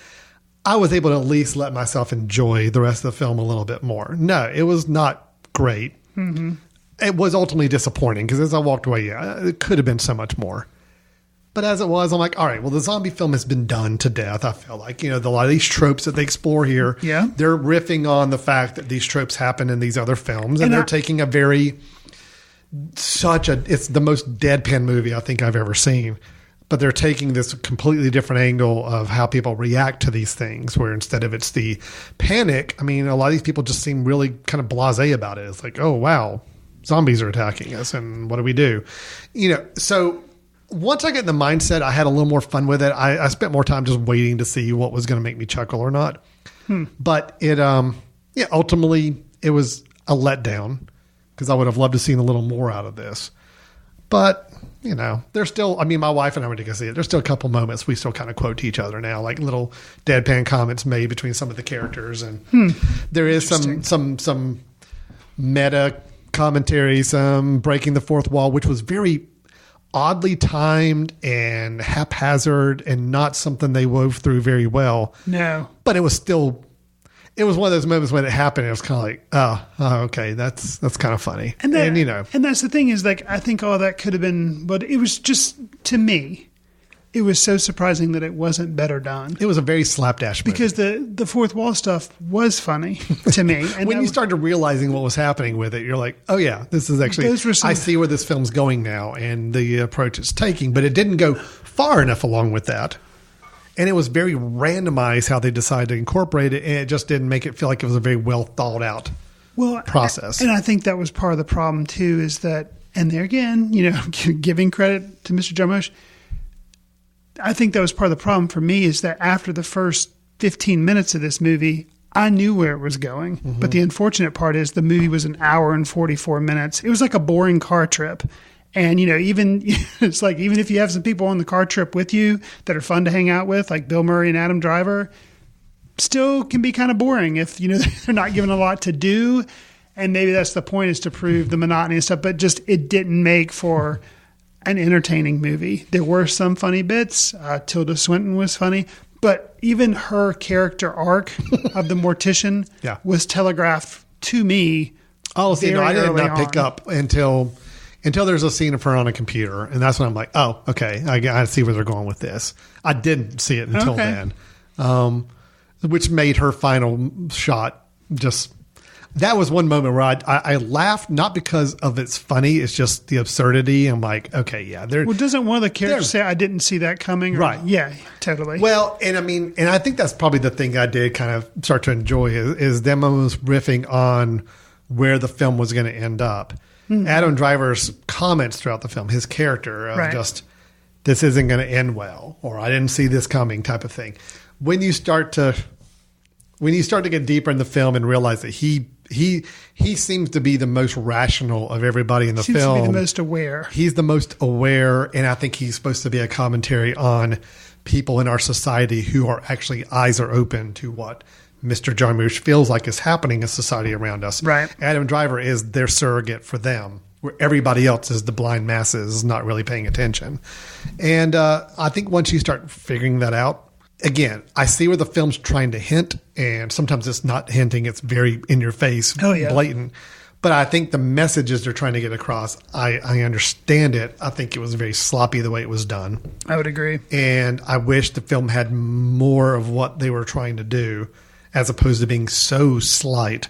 I was able to at least let myself enjoy the rest of the film a little bit more. No, it was not great. Mm-hmm. It was ultimately disappointing because as I walked away, yeah, it could have been so much more. But as it was, I'm like, all right, well, the zombie film has been done to death. I feel like, a lot of these tropes that they explore here, yeah, they're riffing on the fact that these tropes happen in these other films. And they're taking it's the most deadpan movie I think I've ever seen. But they're taking this completely different angle of how people react to these things, where instead of it's the panic, I mean, a lot of these people just seem really kind of blasé about it. It's like, oh, wow, zombies are attacking us, and what do we do? So once I get in the mindset, I had a little more fun with it. I spent more time just waiting to see what was going to make me chuckle or not. But it, ultimately it was a letdown because I would have loved to seen a little more out of this. But, there's still, my wife and I went to go see it. There's still a couple moments we still kind of quote to each other now, like little deadpan comments made between some of the characters. And there is some meta commentary, some breaking the fourth wall, which was very oddly timed and haphazard and not something they wove through very well. No. But it was one of those moments when it happened. It was kind of like, oh, okay, that's kind of funny. And that's the thing is, like, I think all that could have been, but it was just, to me, it was so surprising that it wasn't better done. It was a very slapdash movie. Because the fourth wall stuff was funny to me. And when you started realizing what was happening with it, you're like, oh yeah, this is actually, I see where this film's going now and the approach it's taking. But it didn't go far enough along with that. And it was very randomized how they decided to incorporate it. And it just didn't make it feel like it was a very well thought out process. And I think that was part of the problem too, is that, and there again, giving credit to Mr. Jarmusch, I think that was part of the problem for me, is that after the first 15 minutes of this movie, I knew where it was going. Mm-hmm. But the unfortunate part is the movie was an hour and 44 minutes. It was like a boring car trip. And, it's like, even if you have some people on the car trip with you that are fun to hang out with, like Bill Murray and Adam Driver, still can be kind of boring if, they're not given a lot to do. And maybe that's the point, is to prove the monotony and stuff. But just, it didn't make for an entertaining movie. There were some funny bits. Tilda Swinton was funny, but even her character arc of the mortician was telegraphed to me. Oh, see, no, I did not pick up until there's a scene of her on a computer, and that's when I'm like, oh, okay, I see where they're going with this. I didn't see it until then, which made her final shot just. That was one moment where I laughed, not because of it's funny, it's just the absurdity. I'm like, okay, yeah. Well, doesn't one of the characters say, I didn't see that coming? Right. Yeah, totally. Well, and I think that's probably the thing I did kind of start to enjoy is them almost riffing on where the film was going to end up. Mm-hmm. Adam Driver's comments throughout the film, his character of just, this isn't going to end well, or I didn't see this coming type of thing. When you start to get deeper in the film and realize that he seems to be the most rational of everybody in the film. Seems to be the most aware. He's the most aware, and I think he's supposed to be a commentary on people in our society who are actually eyes are open to what Mr. Jarmusch feels like is happening in society around us. Right. Adam Driver is their surrogate for them, where everybody else is the blind masses not really paying attention. And I think once you start figuring that out, again, I see where the film's trying to hint, and sometimes it's not hinting. It's very in your face, blatant. But I think the messages they're trying to get across, I understand it. I think it was very sloppy the way it was done. I would agree. And I wish the film had more of what they were trying to do, as opposed to being so slight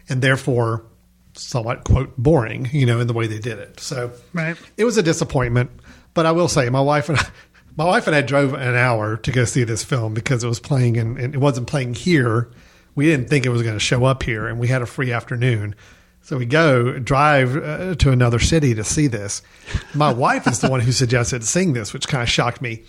and therefore somewhat, quote, boring, in the way they did it. So it was a disappointment. But I will say, my wife and I drove an hour to go see this film because it was playing and it wasn't playing here. We didn't think it was going to show up here, and we had a free afternoon. So we drive to another city to see this. My wife is the one who suggested seeing this, which kind of shocked me.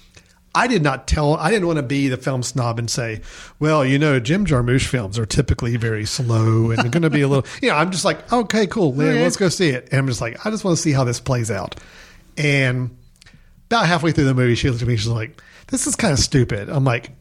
I didn't want to be the film snob and say, well, Jim Jarmusch films are typically very slow and going to be a little, I'm just like, okay, cool. Let's go see it. And I'm just like, I just want to see how this plays out. And about halfway through the movie, she looked at me. She's like, "This is kind of stupid." I'm like,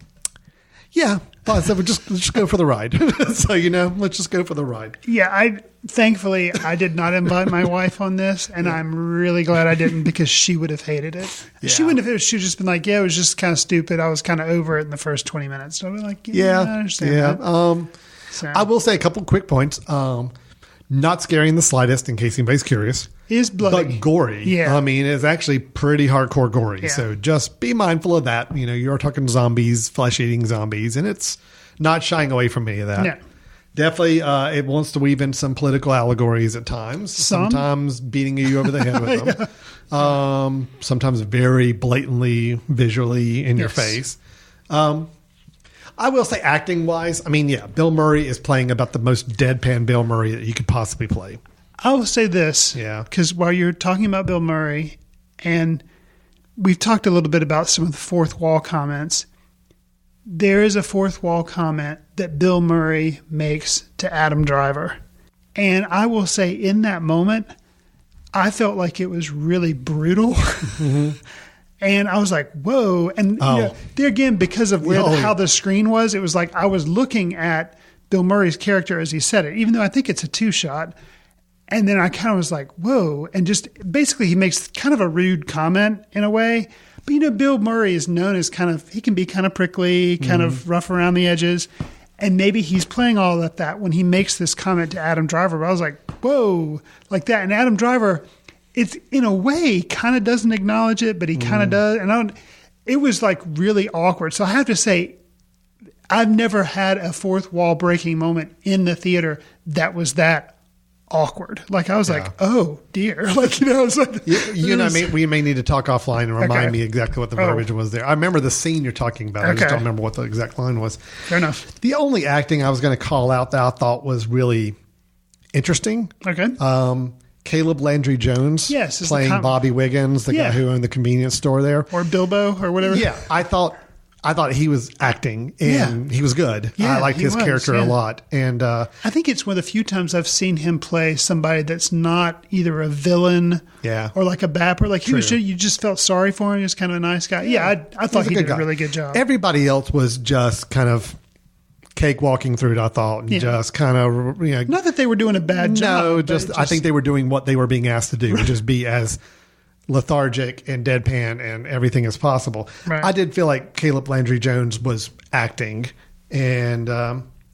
"Yeah, but let's just go for the ride." So let's just go for the ride. Yeah, thankfully I did not invite my wife on this, and I'm really glad I didn't, because she would have hated it. Yeah. She wouldn't have. She would just been like, "Yeah, it was just kind of stupid. I was kind of over it in the first 20 minutes." So I'd be like, "Yeah, I understand." Yeah. That. I will say a couple quick points. Not scary in the slightest, in case anybody's curious. Is bloody. But gory. Yeah. I mean, it's actually pretty hardcore gory. Yeah. So just be mindful of that. You're talking zombies, flesh-eating zombies, and it's not shying away from any of that. No. Definitely, it wants to weave in some political allegories at times. Sometimes beating you over the head with them. Sometimes very blatantly, visually in your face. I will say, acting-wise, Bill Murray is playing about the most deadpan Bill Murray that you could possibly play. I will say this, because while you're talking about Bill Murray, and we've talked a little bit about some of the fourth wall comments, there is a fourth wall comment that Bill Murray makes to Adam Driver. And I will say, in that moment, I felt like it was really brutal. Mm-hmm. And I was like, whoa. And there again, because of how the screen was, it was like I was looking at Bill Murray's character as he said it, even though I think it's a two-shot. And then I kind of was like, whoa. And just basically he makes kind of a rude comment in a way. But, Bill Murray is known as he can be kind of prickly, kind of rough around the edges. And maybe he's playing all of that when he makes this comment to Adam Driver. But I was like, whoa, like that. And Adam Driver, it's in a way kind of doesn't acknowledge it, but he kind of does. And it was like really awkward. So I have to say, I've never had a fourth wall breaking moment in the theater that was that awkward. Like I was like, oh dear. Like, it's like, we may need to talk offline and remind me exactly what the verbiage was there. I remember the scene you're talking about. I just don't remember what the exact line was. Fair enough. The only acting I was going to call out that I thought was really interesting. Okay. Caleb Landry Jones, playing Bobby Wiggins, the guy who owned the convenience store there, or Bilbo, or whatever. Yeah, I thought he was acting, and he was good. Yeah, I liked his character a lot, and I think it's one of the few times I've seen him play somebody that's not either a villain, or like a bapper. Like he was, you just felt sorry for him. He was kind of a nice guy. Yeah, I thought he did a really good job. Everybody else was just kind of cakewalking through it, I thought, and just kind of, not that they were doing a bad job. No, just I think they were doing what they were being asked to do, which is be as lethargic and deadpan and everything as possible. Right. I did feel like Caleb Landry Jones was acting, and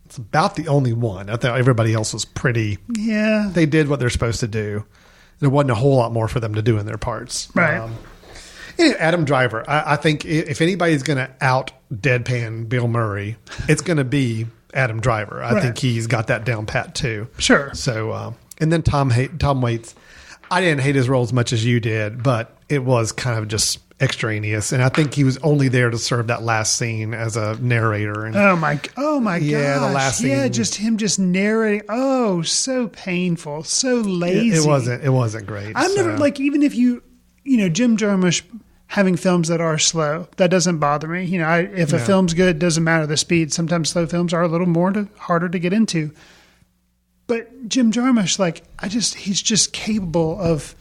it's about the only one. I thought everybody else was pretty. Yeah, they did what they're supposed to do. There wasn't a whole lot more for them to do in their parts. Right. Adam Driver, I think if anybody's going to out deadpan Bill Murray, it's going to be Adam Driver. I think he's got that down pat too. Sure. So, and then Tom Waits, I didn't hate his role as much as you did, but it was kind of just extraneous, and I think he was only there to serve that last scene as a narrator. And oh my gosh, the last scene, just him just narrating. Oh, so painful, so lazy. It wasn't great. I've never even if Jim Jarmusch having films that are slow, that doesn't bother me. If a film's good, it doesn't matter the speed. Sometimes slow films are a little harder to get into. But Jim Jarmusch, he's just capable of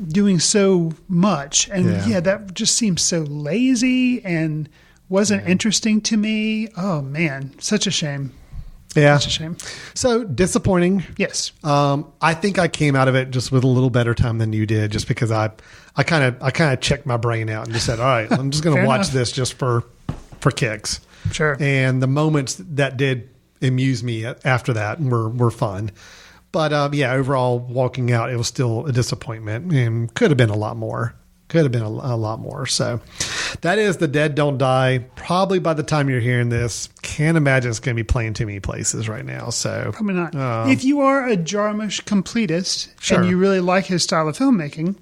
doing so much. And that just seems so lazy and wasn't interesting to me. Oh man, such a shame. Yeah. Such a shame. So disappointing. Yes. I think I came out of it just with a little better time than you did, just because I kind of checked my brain out and just said, all right, I'm just going to watch this just for kicks. Sure. And the moments that did amuse me after that were fun. But overall, walking out, it was still a disappointment, and could have been a lot more. So that is The Dead Don't Die. Probably by the time you're hearing this, can't imagine it's going to be playing too many places right now. So probably not. If you are a Jarmusch completist and you really like his style of filmmaking,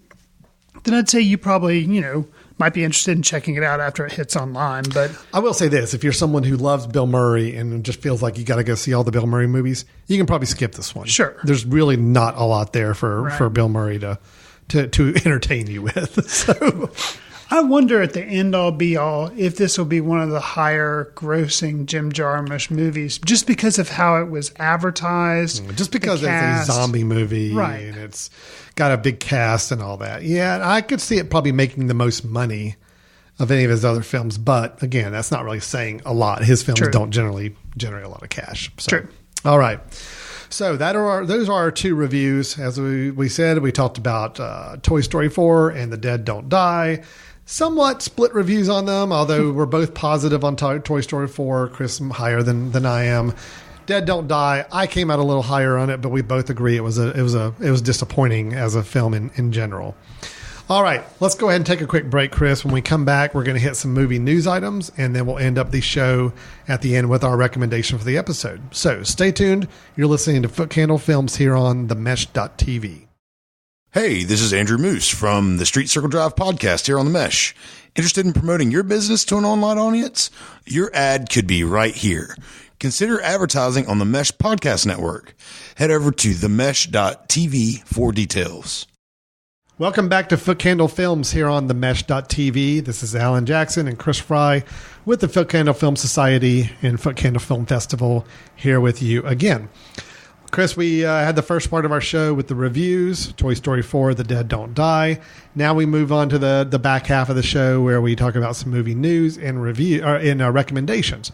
then I'd say you probably, might be interested in checking it out after it hits online. But I will say this, if you're someone who loves Bill Murray and just feels like you got to go see all the Bill Murray movies, you can probably skip this one. Sure. There's really not a lot there for Bill Murray to entertain you with. So I wonder at the end all be all if this will be one of the higher grossing Jim Jarmusch movies, just because of how it was advertised. Just because it's a zombie movie, right? And it's got a big cast and all that. Yeah, I could see it probably making the most money of any of his other films, but again, that's not really saying a lot. His films don't generally generate a lot of cash. So. True. All right. So those are our two reviews. As we said, we talked about Toy Story 4 and The Dead Don't Die. Somewhat split reviews on them, although we're both positive on Toy Story 4. Chris higher than I am. Dead Don't Die, I came out a little higher on it, but we both agree it was disappointing as a film in general. All right, let's go ahead and take a quick break, Chris. When we come back, we're going to hit some movie news items, and then we'll end up the show at the end with our recommendation for the episode. So stay tuned. You're listening to Footcandle Films here on themesh.tv. Hey, this is Andrew Moose from the Street Circle Drive podcast here on The Mesh. Interested in promoting your business to an online audience? Your ad could be right here. Consider advertising on the Mesh Podcast Network. Head over to themesh.tv for details. Welcome back to Footcandle Films here on themesh.tv. This is Alan Jackson and Chris Fry with the Footcandle Film Society and Footcandle Film Festival here with you again. Chris, we had the first part of our show with the reviews, Toy Story 4, The Dead Don't Die. Now we move on to the back half of the show where we talk about some movie news and recommendations.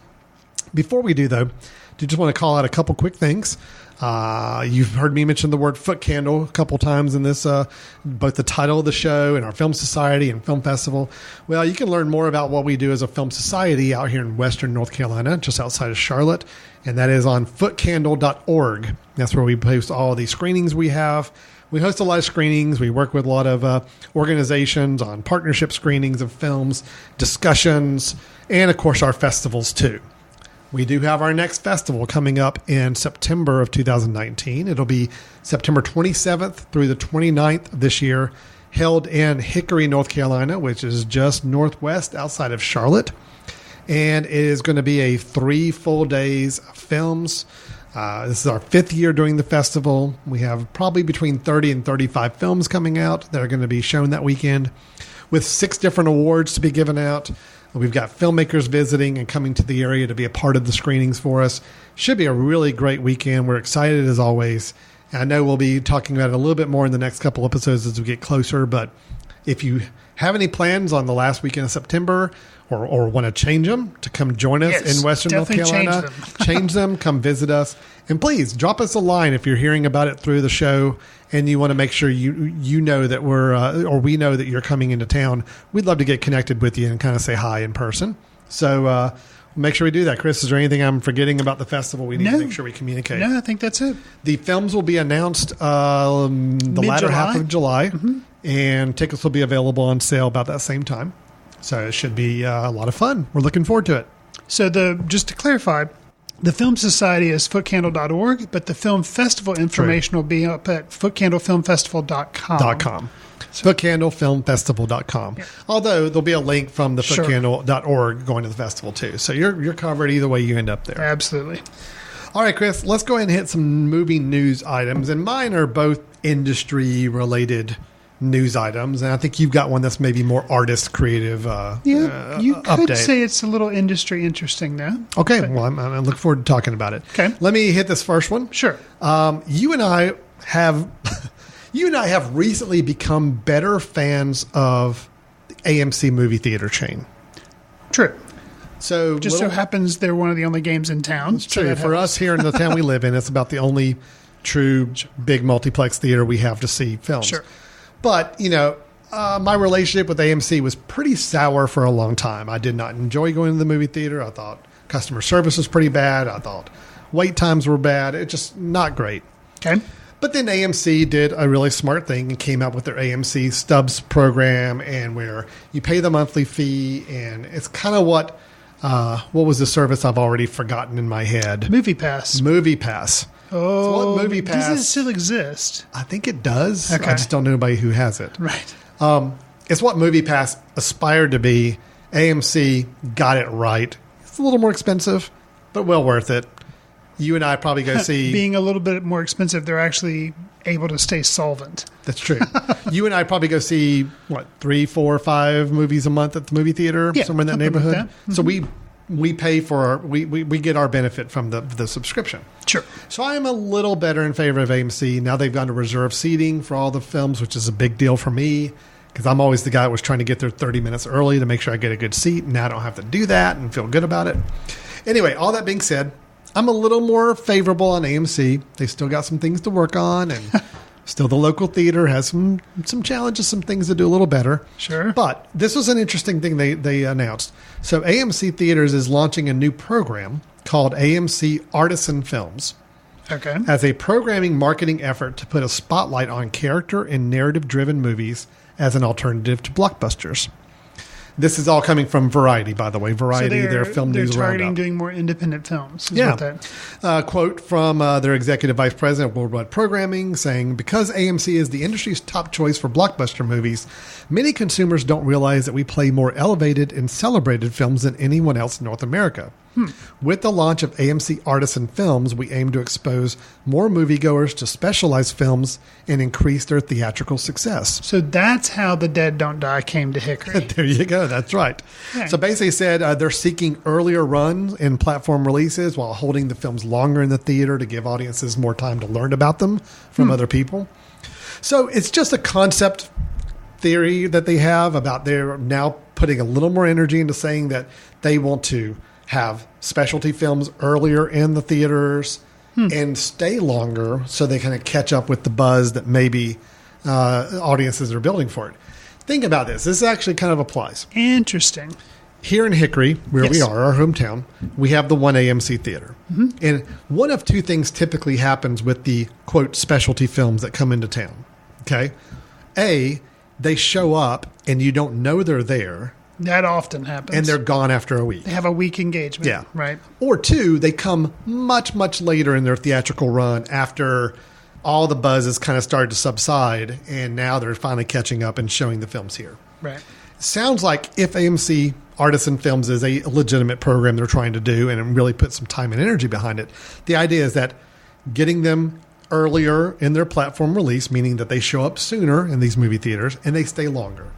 Before we do, though, I just want to call out a couple quick things. You've heard me mention the word Footcandle a couple times in this, both the title of the show and our Film Society and Film Festival. Well, you can learn more about what we do as a film society out here in Western North Carolina, just outside of Charlotte, and that is on footcandle.org. That's where we post all the screenings we have. we host a lot of screenings. We work with a lot of organizations on partnership screenings of films, discussions, and, of course, our festivals, too. We do have our next festival coming up in September of 2019. It'll be September 27th through the 29th of this year, held in Hickory, North Carolina, which is just northwest outside of Charlotte. And it is going to be a 3 full days of films. This is our 5th year doing the festival. We have probably between 30 and 35 films coming out that are going to be shown that weekend, with 6 different awards to be given out. We've got filmmakers visiting and coming to the area to be a part of the screenings for us. Should be a really great weekend. We're excited as always. And I know we'll be talking about it a little bit more in the next couple episodes as we get closer. But if you have any plans on the last weekend of September or want to change them to come join us in Western North Carolina, change them, come visit us. And please drop us a line if you're hearing about it through the show and you want to make sure you know that we know that you're coming into town. We'd love to get connected with you and kind of say hi in person. So make sure we do that. Chris, is there anything I'm forgetting about the festival we need to make sure we communicate? No, I think that's it. The films will be announced the latter half of July, and tickets will be available on sale about that same time. So it should be a lot of fun. We're looking forward to it. So just to clarify, the Film Society is footcandle.org, but the film festival information will be up at footcandlefilmfestival.com. Footcandlefilmfestival.com. Yeah. Although there'll be a link from the footcandle.org going to the festival too. So you're covered either way you end up there. Absolutely. All right, Chris, let's go ahead and hit some movie news items. And mine are both industry related news items. And I think you've got one that's maybe more artist creative you could update. say it's a little industry interesting now. Okay, well, I look forward to talking about it. Okay. Let me hit this first one. Sure. You and I have recently become better fans of the AMC movie theater chain. True. So so happens they're one of the only games in town. It's true. For us here in the town we live in, it's about the only true big multiplex theater we have to see films. Sure. But, my relationship with AMC was pretty sour for a long time. I did not enjoy going to the movie theater. I thought customer service was pretty bad. I thought wait times were bad. It's just not great. Okay. But then AMC did a really smart thing and came out with their AMC Stubs program, and where you pay the monthly fee, and it's kind of what was the service I've already forgotten in my head? Movie Pass. Oh, so Movie Pass? Does it still exist? I think it does. Okay. I just don't know anybody who has it. Right. It's what Movie Pass aspired to be. AMC got it right. It's a little more expensive, but well worth it. You and I probably go see... Being a little bit more expensive, they're actually able to stay solvent. That's true. You and I probably go see, 3, 4, 5 movies a month at the movie theater, somewhere in that neighborhood. Like that. Mm-hmm. So we pay for we get our benefit from the subscription. Sure. So I am a little better in favor of AMC. Now they've gone to reserve seating for all the films, which is a big deal for me because I'm always the guy that was trying to get there 30 minutes early to make sure I get a good seat. Now I don't have to do that and feel good about it. Anyway, all that being said, I'm a little more favorable on AMC. They still got some things to work on, and still the local theater has some challenges, some things to do a little better. Sure. But this was an interesting thing they announced. So AMC Theaters is launching a new program called AMC Artisan Films. Okay. As a programming marketing effort to put a spotlight on character and narrative-driven movies as an alternative to blockbusters. This is all coming from Variety, by the way. Variety, their film news roundup. They're targeting doing more independent films. Quote from their executive vice president of worldwide programming saying, because AMC is the industry's top choice for blockbuster movies, many consumers don't realize that we play more elevated and celebrated films than anyone else in North America. With the launch of AMC Artisan Films, we aim to expose more moviegoers to specialized films and increase their theatrical success. So that's how The Dead Don't Die came to Hickory. There you go. That's right. Okay. So basically said they're seeking earlier runs in platform releases while holding the films longer in the theater to give audiences more time to learn about them from other people. So it's just a concept theory that they have about they're now putting a little more energy into saying that they want to have specialty films earlier in the theaters and stay longer so they kind of catch up with the buzz that maybe audiences are building for it. Think about this. This actually kind of applies. Interesting. Here in Hickory, where we are, our hometown, we have the one AMC theater. And one of two things typically happens with the, quote, specialty films that come into town. Okay. They show up and you don't know they're there. That often happens. And they're gone after a week. They have a week engagement. Yeah. Right. Or 2, they come much, much later in their theatrical run after all the buzz has kind of started to subside, and now they're finally catching up and showing the films here. Right. Sounds like if AMC Artisan Films is a legitimate program they're trying to do and really put some time and energy behind it, the idea is that getting them earlier in their platform release, meaning that they show up sooner in these movie theaters and they stay longer,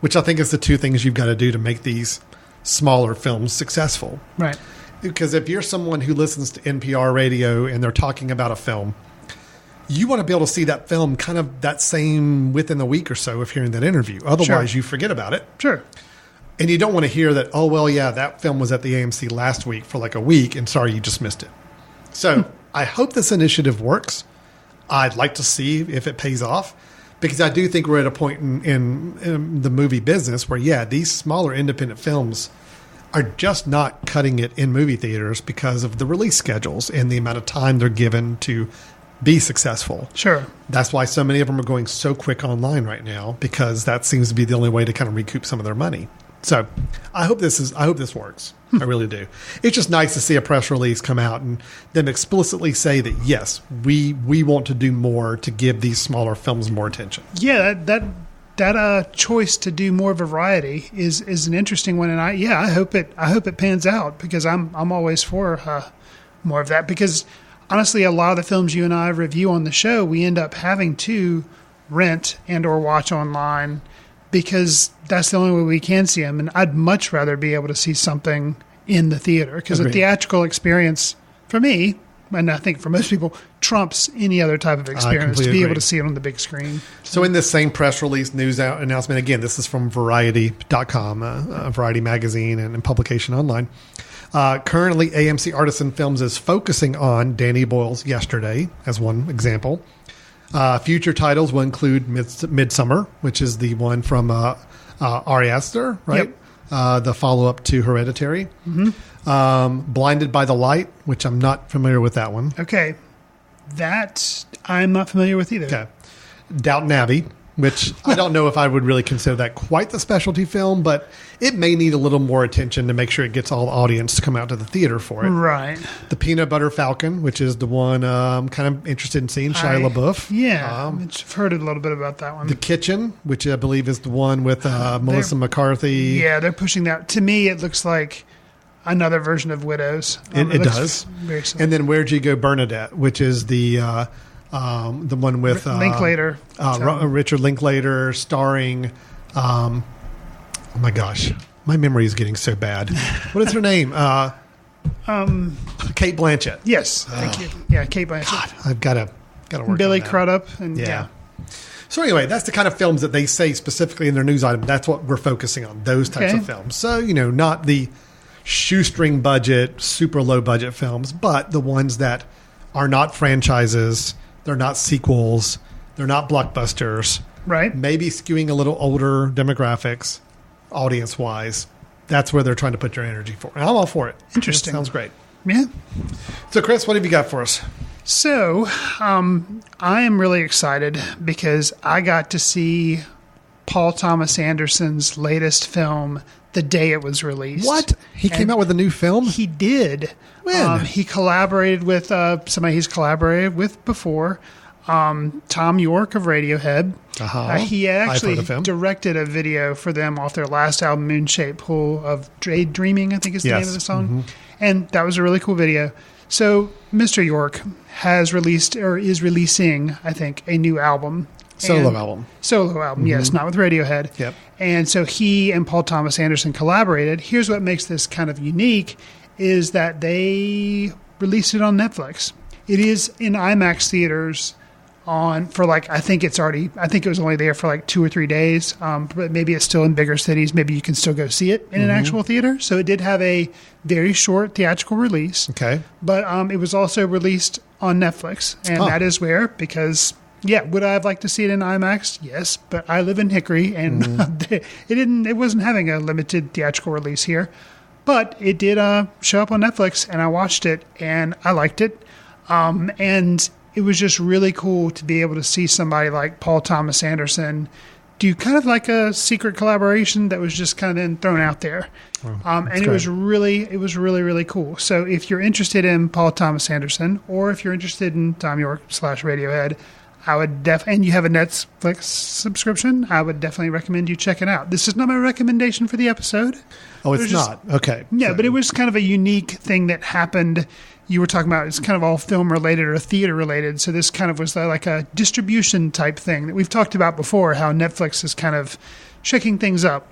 which I think is the 2 things you've got to do to make these smaller films successful. Right. Because if you're someone who listens to NPR radio and they're talking about a film, you want to be able to see that film kind of that same within a week or so of hearing that interview. Otherwise, you forget about it. Sure. And you don't want to hear that, oh, well, yeah, that film was at the AMC last week for like a week, and sorry, you just missed it. So I hope this initiative works. I'd like to see if it pays off, because I do think we're at a point in the movie business where, yeah, these smaller independent films are just not cutting it in movie theaters because of the release schedules and the amount of time they're given to be successful. Sure. That's why so many of them are going so quick online right now, because that seems to be the only way to kind of recoup some of their money. So I hope this works. I really do. It's just nice to see a press release come out and them explicitly say that, yes, we want to do more to give these smaller films more attention. Yeah, that choice to do more variety is an interesting one, and I hope it pans out, because I'm always for more of that, because honestly, a lot of the films you and I review on the show, we end up having to rent and or watch online, because that's the only way we can see them. And I'd much rather be able to see something in the theater, because the theatrical experience for me, and I think for most people, trumps any other type of experience to be able to see it on the big screen. So in this same press release news announcement, again, this is from Variety.com, Variety magazine and publication online. Currently, AMC Artisan Films is focusing on Danny Boyle's Yesterday as one example. Future titles will include Midsummer, which is the one from Ari Aster, right? Yep. The follow-up to Hereditary. Blinded by the Light, which I'm not familiar with that one. Okay. That I'm not familiar with either. Okay. Downton Abbey, which I don't know if I would really consider that quite the specialty film, but it may need a little more attention to make sure it gets all the audience to come out to the theater for it. Right. The Peanut Butter Falcon, which is the one I'm kind of interested in seeing, Shia LaBeouf. Yeah, I've heard a little bit about that one. The Kitchen, which I believe is the one with Melissa McCarthy. Yeah, they're pushing that. To me, it looks like another version of Widows. It does. Very similar. And then Where'd You Go, Bernadette, which is the one with Linklater, Richard Linklater, starring. Oh my gosh, my memory is getting so bad. What is her name? Kate Blanchett. Yes, thank you. Yeah, Kate Blanchett. God, I've got to work. Billy on that. Crudup, and yeah. So anyway, that's the kind of films that they say specifically in their news item. That's what we're focusing on, those types of films. So, not the shoestring budget, super low budget films, but the ones that are not franchises, they're not sequels, they're not blockbusters. Right. Maybe skewing a little older demographics, audience-wise. That's where they're trying to put their energy for. And I'm all for it. Interesting. Sounds great. Yeah. So, Chris, what have you got for us? So, I am really excited because I got to see Paul Thomas Anderson's latest film the day it was released. What? He came out with a new film? He did. When? He collaborated with somebody he's collaborated with before, Tom York of Radiohead. He actually directed a video for them off their last album, Moonshaped Pool of Dreaming, I think is the name of the song. Mm-hmm. And that was a really cool video. So Mr. York has released, or is releasing, I think, a new album. Solo album, yes, not with Radiohead. Yep. And so he and Paul Thomas Anderson collaborated. Here's what makes this kind of unique is that they released it on Netflix. It is in IMAX theaters I think it was only there for like 2 or 3 days, but maybe it's still in bigger cities. Maybe you can still go see it in an actual theater. So it did have a very short theatrical release. Okay. But it was also released on Netflix. And that is where, because, would I have liked to see it in IMAX? Yes. But I live in Hickory, and it wasn't having a limited theatrical release here. But it did show up on Netflix, and I watched it, and I liked it. And it was just really cool to be able to see somebody like Paul Thomas Anderson do kind of like a secret collaboration that was just kind of then thrown out there. And it was really, really cool. So if you're interested in Paul Thomas Anderson, or if you're interested in Thom Yorke / Radiohead, I would and you have a Netflix subscription, I would definitely recommend you check it out. This is not my recommendation for the episode. Oh, it's not? Okay. Yeah, but it was kind of a unique thing that happened. You were talking about it's kind of all film related or theater related. So this kind of was like a distribution type thing that we've talked about before, how Netflix is kind of shaking things up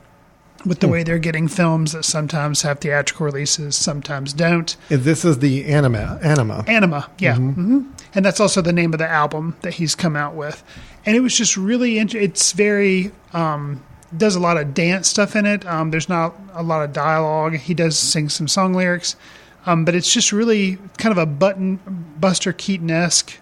with the way they're getting films that sometimes have theatrical releases, sometimes don't. This is the Anima, yeah. Mm-hmm. And that's also the name of the album that he's come out with. And it was just really, it's very, does a lot of dance stuff in it. There's not a lot of dialogue. He does sing some song lyrics. But it's just really kind of a Buster Keaton-esque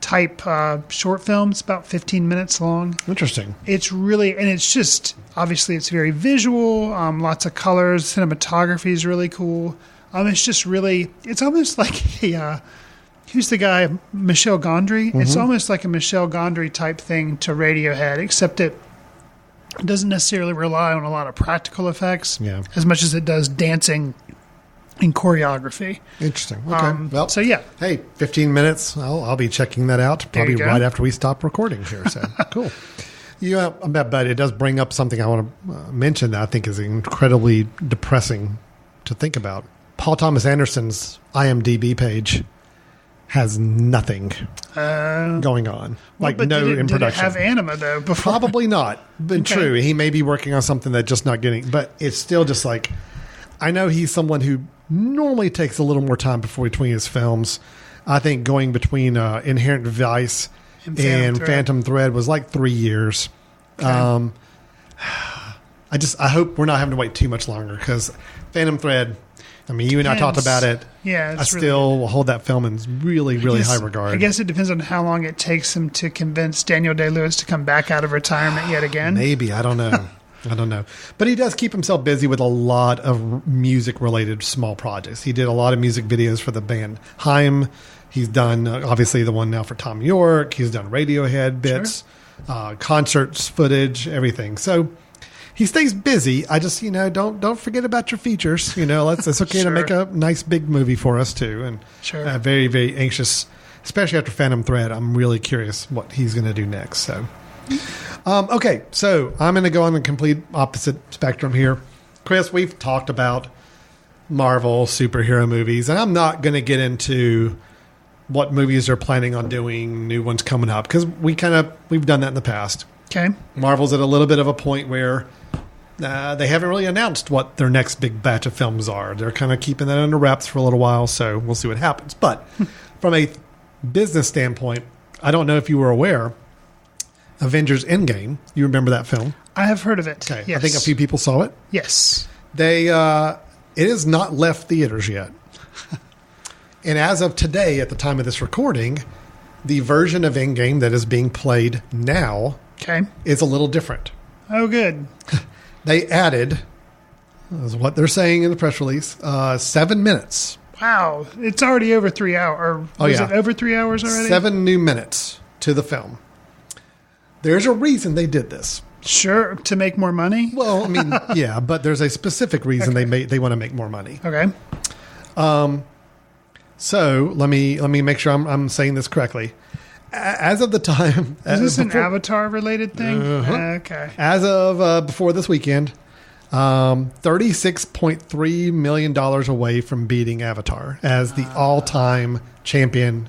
type short film. It's about 15 minutes long. Interesting. It's really, and it's just, obviously it's very visual, lots of colors, cinematography is really cool. It's just really, it's almost like who's the guy, Michel Gondry? Mm-hmm. It's almost like a Michel Gondry type thing to Radiohead, except it doesn't necessarily rely on a lot of practical effects as much as it does dancing and choreography. Interesting. Okay. Well, so yeah. Hey, 15 minutes. I'll be checking that out probably right after we stop recording here. So cool. But it does bring up something I want to mention that I think is incredibly depressing to think about. Paul Thomas Anderson's IMDb page has nothing going on. Like no in production. Did it have Anima though before? Probably not. But true. He may be working on something that's just not getting, but it's still just like, I know he's someone who normally takes a little more time between his films. I think going between Inherent Vice and Phantom Thread was like 3 years. Okay. I hope we're not having to wait too much longer, because Phantom Thread, I mean, you and I talked about it. Yeah, I still will hold that film in really, really high regard. I guess it depends on how long it takes him to convince Daniel Day-Lewis to come back out of retirement yet again. Maybe. I don't know. I don't know. But he does keep himself busy with a lot of music-related small projects. He did a lot of music videos for the band Haim. He's done, obviously, the one now for Thom Yorke. He's done Radiohead bits, concerts, footage, everything. So he stays busy. I just, don't forget about your features. It's okay to make a nice big movie for us, too. And very, very anxious, especially after Phantom Thread. I'm really curious what he's going to do next. So... okay, so I'm going to go on the complete opposite spectrum here. Chris, we've talked about Marvel superhero movies, and I'm not going to get into what movies they're planning on doing, new ones coming up, because we've done that in the past. Okay. Marvel's at a little bit of a point where they haven't really announced what their next big batch of films are. They're kind of keeping that under wraps for a little while, so we'll see what happens. But from a business standpoint, I don't know if you were aware, Avengers Endgame. You remember that film? I have heard of it. Okay. Yes. I think a few people saw it. Yes. It has not left theaters yet. And as of today, at the time of this recording, the version of Endgame that is being played now is a little different. Oh, good. They added, is what they're saying in the press release, 7 minutes. Wow. It's already over 3 hours. Is it over 3 hours already? 7 new minutes to the film. There's a reason they did this. Sure, to make more money? Well, I mean, yeah, but there's a specific reason they want to make more money. Okay. So let me make sure I'm saying this correctly. As of the time, is this an Avatar related thing? Okay. As of before this weekend, $36.3 million away from beating Avatar as the all-time champion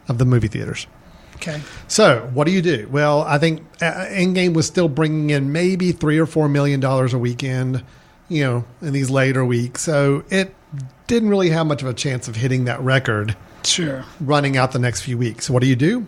of the movie theaters. Okay. So what do? Well, I think Endgame was still bringing in maybe $3 or $4 million a weekend, in these later weeks. So it didn't really have much of a chance of hitting that record. Sure. Running out the next few weeks. So what do?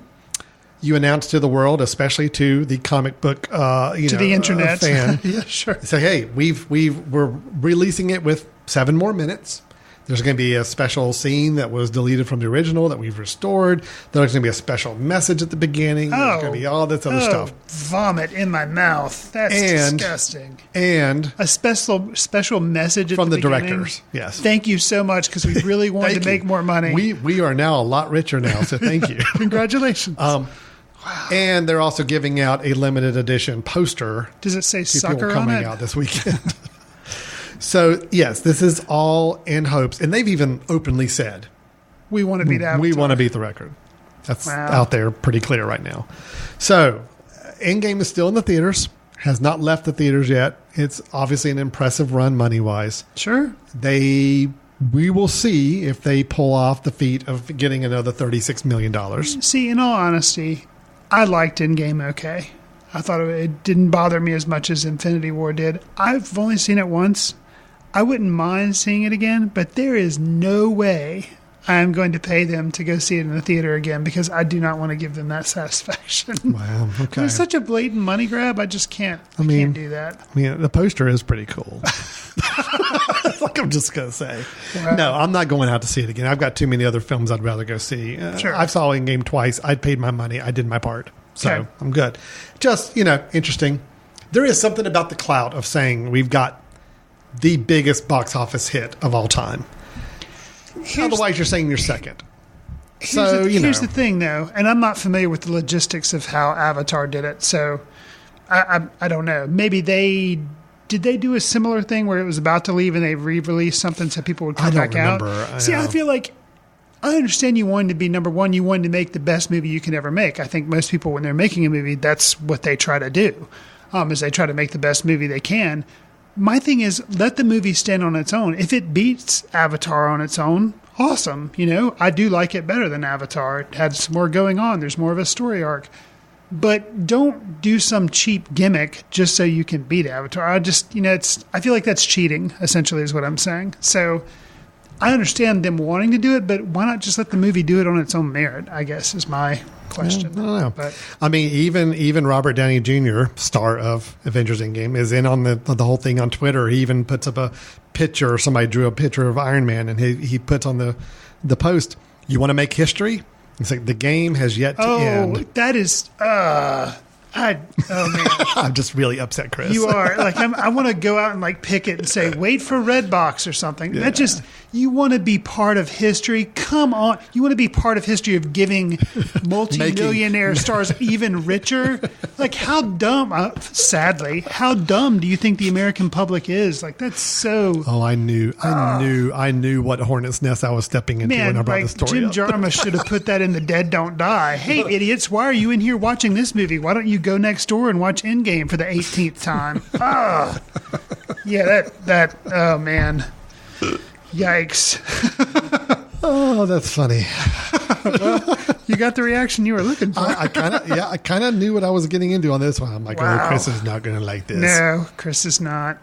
You announce to the world, especially to the comic book, to the internet fan. Yeah, sure. Say, hey, we're releasing it with 7 more minutes. There's going to be a special scene that was deleted from the original that we've restored. There's going to be a special message at the beginning. There's going to be all this other stuff. Vomit in my mouth. That's disgusting. And a special message from at the beginning. Directors. Yes. Thank you so much, because we really wanted to make more money. We are now a lot richer now, so thank you. Congratulations. Wow. And they're also giving out a limited edition poster. Does it say sucker on it? Coming out this weekend. So, yes, this is all in hopes. And they've even openly said, we want to beat Avatar. We want to beat the record. That's out there pretty clear right now. So, Endgame is still in the theaters. Has not left the theaters yet. It's obviously an impressive run money-wise. Sure. We will see if they pull off the feat of getting another $36 million. See, in all honesty, I liked Endgame okay. I thought it didn't bother me as much as Infinity War did. I've only seen it once. I wouldn't mind seeing it again, but there is no way I'm going to pay them to go see it in the theater again, because I do not want to give them that satisfaction. Wow, okay. It's such a blatant money grab. I just can't. I can't do that. I mean, the poster is pretty cool. That's like I'm just going to say. Wow. No, I'm not going out to see it again. I've got too many other films I'd rather go see. Sure. I saw Endgame twice. I paid my money. I did my part. So I'm good. Just, interesting. There is something about the clout of saying we've got the biggest box office hit of all time. Otherwise, you're saying you're second. Here's the thing, though, and I'm not familiar with the logistics of how Avatar did it, so I don't know. Maybe did they do a similar thing where it was about to leave and they re-released something so people would come back out? I feel like I understand you wanted to be number one. You wanted to make the best movie you can ever make. I think most people, when they're making a movie, that's what they try to do, is they try to make the best movie they can. My thing is, let the movie stand on its own. If it beats Avatar on its own, awesome. I do like it better than Avatar. It had some more going on. There's more of a story arc. But don't do some cheap gimmick just so you can beat Avatar. I feel like that's cheating, essentially, is what I'm saying. So I understand them wanting to do it, but why not just let the movie do it on its own merit, I guess, is my question. I don't know. But, I mean, even Robert Downey Jr., star of Avengers Endgame, is in on the whole thing on Twitter. He even puts up a picture, somebody drew a picture of Iron Man, and he puts on the post, "You want to make history?" It's like, the game has yet to end. Oh, that is... man. I'm just really upset, Chris. You are. I want to go out and pick it and say, wait for Redbox or something. Yeah. You want to be part of history. Come on. You want to be part of history of giving multi-millionaire stars even richer. How dumb, sadly, how dumb do you think the American public is? That's so... Oh, I knew what hornet's nest I was stepping into when I brought the story Jim up. Jarmusch should have put that in The Dead Don't Die. Hey, idiots, why are you in here watching this movie? Why don't you go next door and watch Endgame for the 18th time? Yeah, oh man. Yikes. Oh, that's funny. Well, you got the reaction you were looking for. I kind of knew what I was getting into on this one. I'm like, wow. Oh, Chris is not going to like this. No, Chris is not.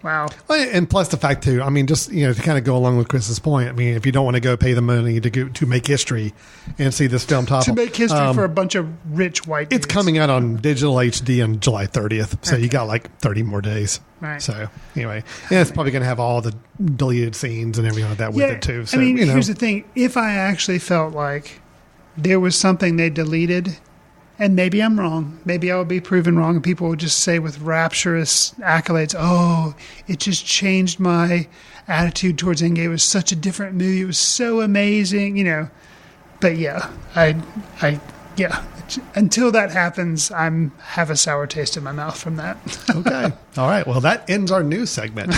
Wow. And plus the fact too, I mean, just, to kind of go along with Chris's point, I mean, if you don't want to go pay the money to make history and see this film topple. To make history for a bunch of rich white dudes. It's coming out on digital HD on July 30th. So you got 30 more days. Right. So anyway, it's probably going to have all the deleted scenes and everything like that with it too. So, I mean, here's the thing. If I actually felt like there was something they deleted, and maybe I'm wrong. Maybe I will be proven wrong, and people will just say with rapturous accolades, "Oh, it just changed my attitude towards Endgame. It was such a different movie. It was so amazing," But yeah, until that happens, I'm have a sour taste in my mouth from that. Okay, all right. Well, that ends our news segment.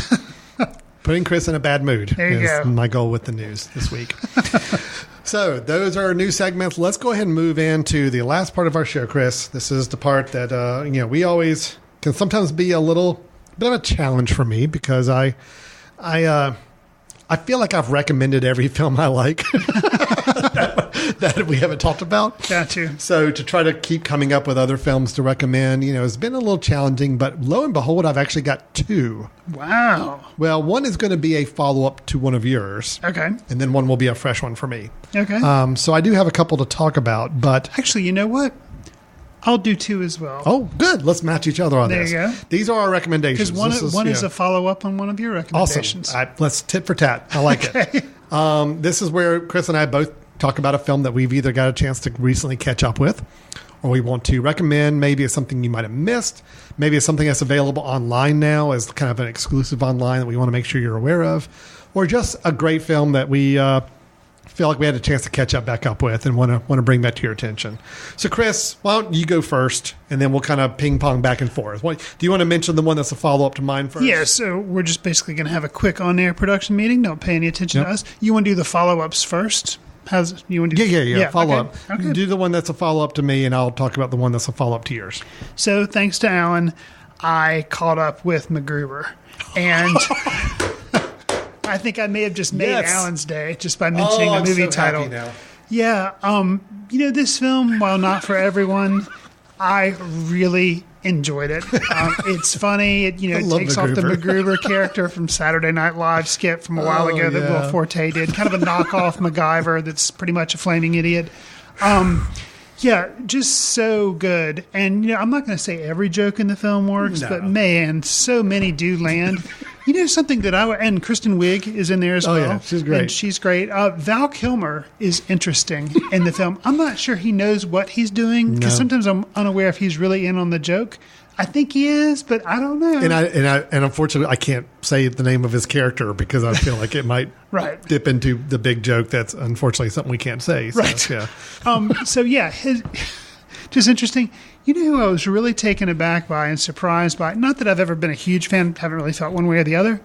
Putting Chris in a bad mood is my goal with the news this week. So those are our new segments. Let's go ahead and move into the last part of our show, Chris. This is the part that we always can sometimes be a little bit of a challenge for me because I feel like I've recommended every film I like that we haven't talked about. Got you. So to try to keep coming up with other films to recommend, it's been a little challenging, but lo and behold, I've actually got two. Wow. Well, one is going to be a follow-up to one of yours. Okay. And then one will be a fresh one for me. Okay. So I do have a couple to talk about, but... Actually, you know what? I'll do 2 as well. Oh, good. Let's match each other on There this. you go. These are our recommendations. Because one is a follow-up on one of your recommendations. Awesome. Let's tit for tat. I like it. This is where Chris and I both talk about a film that we've either got a chance to recently catch up with, or we want to recommend. Maybe it's something you might have missed. Maybe it's something that's available online now as kind of an exclusive online that we want to make sure you're aware of, or just a great film that we feel like we had a chance to catch back up with and want to bring that to your attention. So, Chris, why don't you go first, and then we'll kind of ping pong back and forth. Do you want to mention the one that's a follow up to mine first? Yeah. So we're just basically going to have a quick on air production meeting. Don't pay any attention to us. You want to do the follow ups first? You want to do? Yeah. Follow up. Okay. Do the one that's a follow up to me, and I'll talk about the one that's a follow up to yours. So, thanks to Alan, I caught up with MacGruber, and I think I may have just made Alan's day just by mentioning the movie title. Happy now. Yeah. This film, while not for everyone, I really enjoyed it. It's funny. It takes off the MacGruber character from Saturday Night Live skit from a while ago that Will Forte did. Kind of a knockoff MacGyver that's pretty much a flaming idiot. Yeah, just so good. And, I'm not going to say every joke in the film works, but man, so many do land. Something that and Kristen Wiig is in there as well. Yeah, she's great. And she's great. Val Kilmer is interesting in the film. I'm not sure he knows what he's doing because sometimes I'm unaware if he's really in on the joke. I think he is, but I don't know. And unfortunately, I can't say the name of his character because I feel like it might dip into the big joke. That's unfortunately something we can't say. So, right. Just interesting. You know who I was really taken aback by and surprised by? Not that I've ever been a huge fan, haven't really felt one way or the other.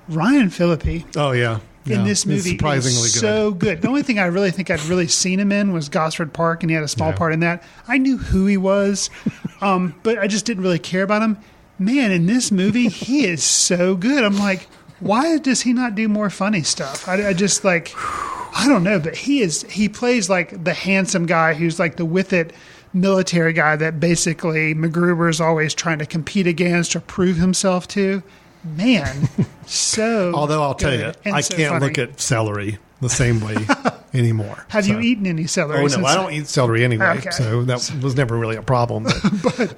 Ryan Phillippe. Oh, yeah. In this movie surprisingly is so good. The only thing I really think I'd really seen him in was Gosford Park, and he had a small part in that. I knew who he was, but I just didn't really care about him. Man, in this movie, he is so good. I'm like, why does he not do more funny stuff? I just like, I don't know, but he plays like the handsome guy who's like the with it military guy that basically MacGruber is always trying to compete against or prove himself to. Man, so although I'll tell you, I can't look at celery the same way anymore. Have you eaten any celery? Oh, no, I don't eat celery anyway, so that was never really a problem. But,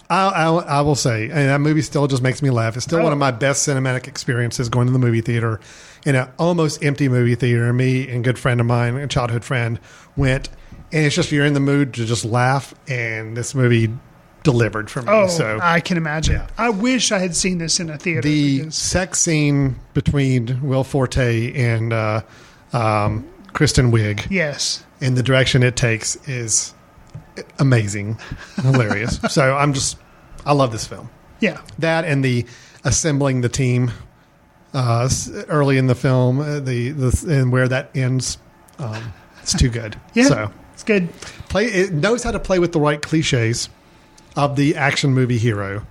I will say, and that movie still just makes me laugh. It's still one of my best cinematic experiences going to the movie theater in an almost empty movie theater. Me and a good friend of mine, a childhood friend, went, and it's just you're in the mood to just laugh, and this movie delivered for me. Oh, so I can imagine. Yeah. I wish I had seen this in a theater. The sex scene between Will Forte and Kristen Wiig, yes, and the direction it takes is amazing, hilarious. So I love this film. Yeah, that and the assembling the team early in the film, and where that ends, it's too good. Yeah, so it's good. It knows how to play with the right cliches of the action movie hero,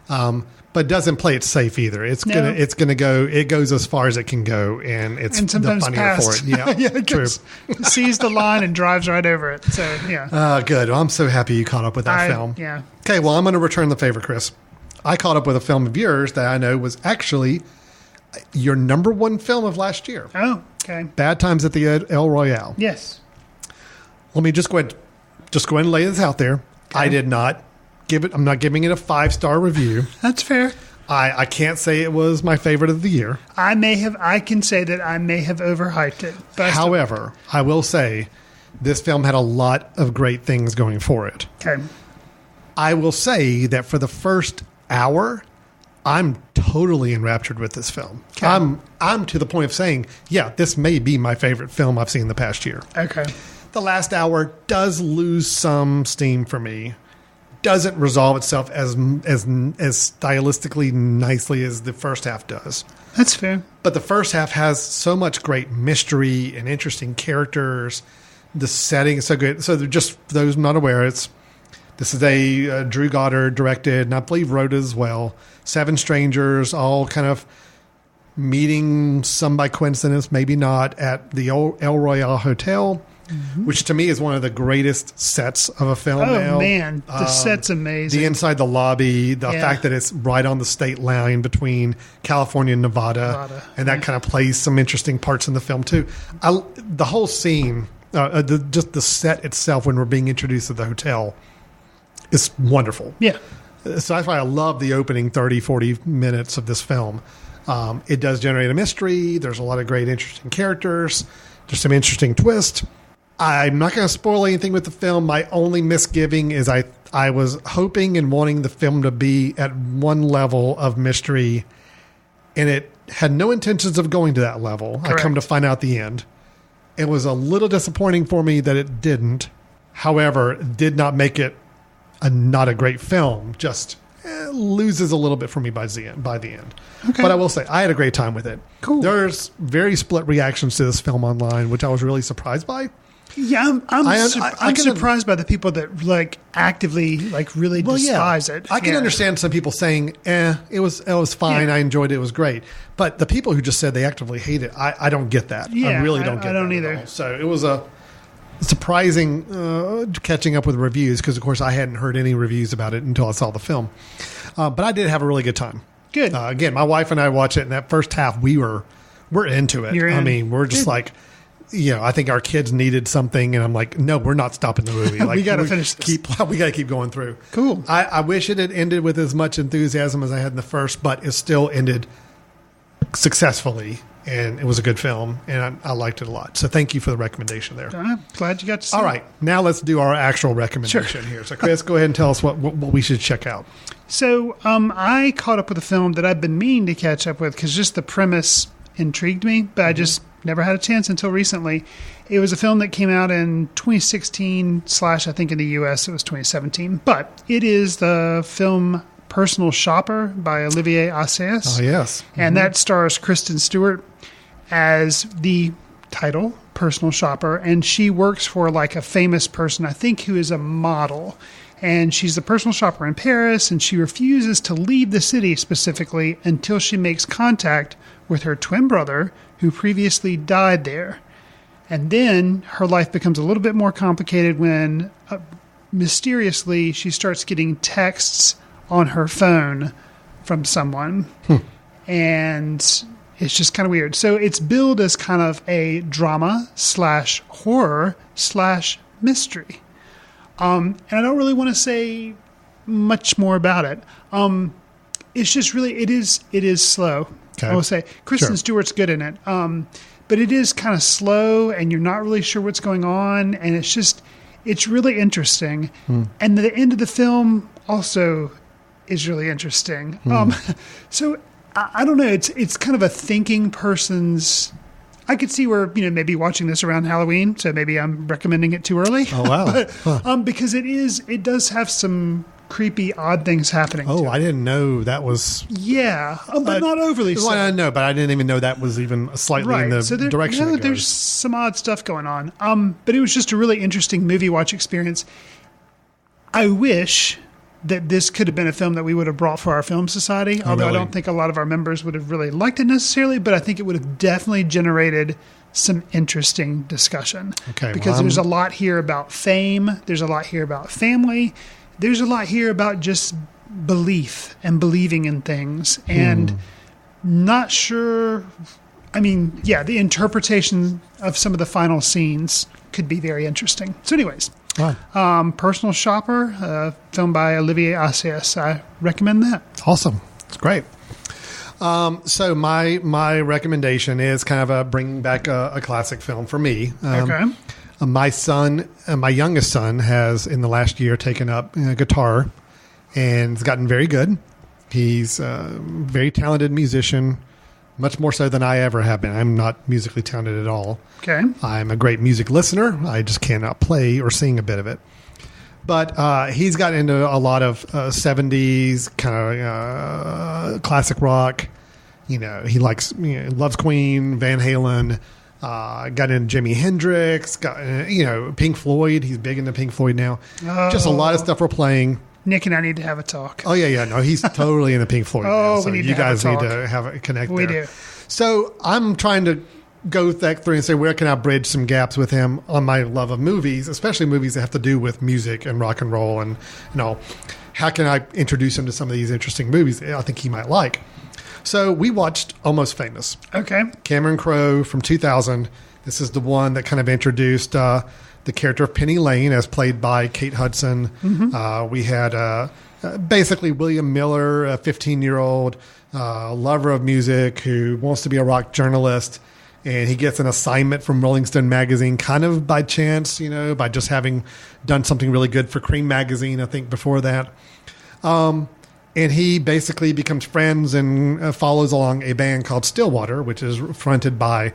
but doesn't play it safe either. It's gonna go. It goes as far as it can go, and it's sometimes the funnier past. for it. Yeah, yeah, true. Sees the line and drives right over it. So yeah. Good. Well, I'm so happy you caught up with that film. Yeah. Okay. Well, I'm going to return the favor, Chris. I caught up with a film of yours that I know was actually your number one film of last year. Oh, okay. Bad Times at the El Royale. Yes. Let me just go ahead and lay this out there. Okay. I did not I'm not giving it a 5-star review. That's fair. I can't say it was my favorite of the year. I can say that I may have overhyped it. However, I will say this film had a lot of great things going for it. Okay. I will say that for the first hour, I'm totally enraptured with this film. Okay. I'm to the point of saying, yeah, this may be my favorite film I've seen in the past year. Okay. The last hour does lose some steam for me. Doesn't resolve itself as stylistically nicely as the first half does. That's fair. But the first half has so much great mystery and interesting characters. The setting is so good. So just those not aware, this is a Drew Goddard directed, and I believe wrote as well. 7 strangers, all kind of meeting some by coincidence, maybe not, at the El Royale Hotel. Mm-hmm. Which to me is one of the greatest sets of a film now. Oh, man. The set's amazing. The inside the lobby, the fact that it's right on the state line between California and Nevada. And that kind of plays some interesting parts in the film, too. The whole scene Just the set itself when we're being introduced to the hotel is wonderful. Yeah. So that's why I love the opening 30, 40 minutes of this film. It does generate a mystery. There's a lot of great, interesting characters. There's some interesting twists. I'm not going to spoil anything with the film. My only misgiving is I was hoping and wanting the film to be at one level of mystery, and it had no intentions of going to that level. Correct. I come to find out the end. It was a little disappointing for me that it didn't. However, it did not make it not a great film. Just loses a little bit for me by the end. Okay. But I will say, I had a great time with it. Cool. There's very split reactions to this film online, which I was really surprised by. Yeah, I'm surprised by the people that actively really despise it. I can understand some people saying, it was fine. I enjoyed it. It was great. But the people who just said they actively hate it, I don't get that. Yeah, I really don't get that. I don't either. So it was a surprising catching up with reviews because, of course, I hadn't heard any reviews about it until I saw the film. But I did have a really good time. Good. Again, my wife and I watched it, and that first half we're into it. You're in. I mean, we're just like, I think our kids needed something, and I'm like, no, we're not stopping the movie. Like, we got to finish this. We got to keep going through. Cool. I wish it had ended with as much enthusiasm as I had in the first, but it still ended successfully, and it was a good film, and I liked it a lot. So thank you for the recommendation there. I'm glad you got to see All it. right, now let's do our actual recommendation here. So Chris, go ahead and tell us what we should check out. So I caught up with a film that I've been meaning to catch up with because just the premise intrigued me, but I just never had a chance until recently. It was a film that came out in 2016 / I think in the US it was 2017, but it is the film Personal Shopper by Olivier Assayas. Oh, yes. And that stars Kristen Stewart as the title, Personal Shopper, and she works for a famous person, I think, who is a model. And she's the personal shopper in Paris, and she refuses to leave the city specifically until she makes contact with her twin brother, who previously died there. And then her life becomes a little bit more complicated when, mysteriously, she starts getting texts on her phone from someone. And it's just kind of weird. So it's billed as kind of a drama / horror / mystery. And I don't really want to say much more about it. It's just really, it is slow. Okay. I will say Kristen Stewart's good in it. But it is kind of slow and you're not really sure what's going on. And it's really interesting. And the end of the film also is really interesting. So I don't know. It's kind of a thinking person's. I could see where maybe watching this around Halloween, so maybe I'm recommending it too early. Oh wow! But, because it does have some creepy, odd things happening. Oh, I didn't know that was. Yeah, but not overly. Well, so. I know, but I didn't even know that was even slightly in the direction. No, there's some odd stuff going on. But it was just a really interesting movie watch experience. I wish that this could have been a film that we would have brought for our film society, although really? I don't think a lot of our members would have really liked it necessarily, but I think it would have definitely generated some interesting discussion. Okay, because there's a lot here about fame, there's a lot here about family, there's a lot here about just belief and believing in things, and not sure. I mean, yeah, the interpretation of some of the final scenes could be very interesting. So anyways, Personal Shopper, filmed by Olivier Assayas. I recommend that. Awesome. It's great. So my recommendation is kind of bringing back a classic film for me. Okay. My son, my youngest son, has in the last year taken up guitar and has gotten very good. He's a very talented musician. Much more so than I ever have been. I'm not musically talented at all. Okay. I'm a great music listener. I just cannot play or sing a bit of it. But he's gotten into a lot of 70s kind of classic rock. He likes, loves Queen, Van Halen. Got into Jimi Hendrix. Got Pink Floyd. He's big into Pink Floyd now. Just a lot of stuff we're playing. Nick and I need to have a talk. Oh, yeah. No, he's totally into Pink Floyd. Oh, now, so we need you to have guys a talk. need to have a connect we there. do. So I'm trying to go through and say, where can I bridge some gaps with him on my love of movies, especially movies that have to do with music and rock and roll, and how can I introduce him to some of these interesting movies I think he might like. So we watched Almost Famous. Okay. Cameron Crowe from 2000. This is the one that kind of introduced the character of Penny Lane, as played by Kate Hudson. Mm-hmm. We had basically William Miller, a 15-year-old lover of music who wants to be a rock journalist. And he gets an assignment from Rolling Stone magazine kind of by chance, by just having done something really good for Cream magazine, I think, before that. And he basically becomes friends and follows along a band called Stillwater, which is fronted by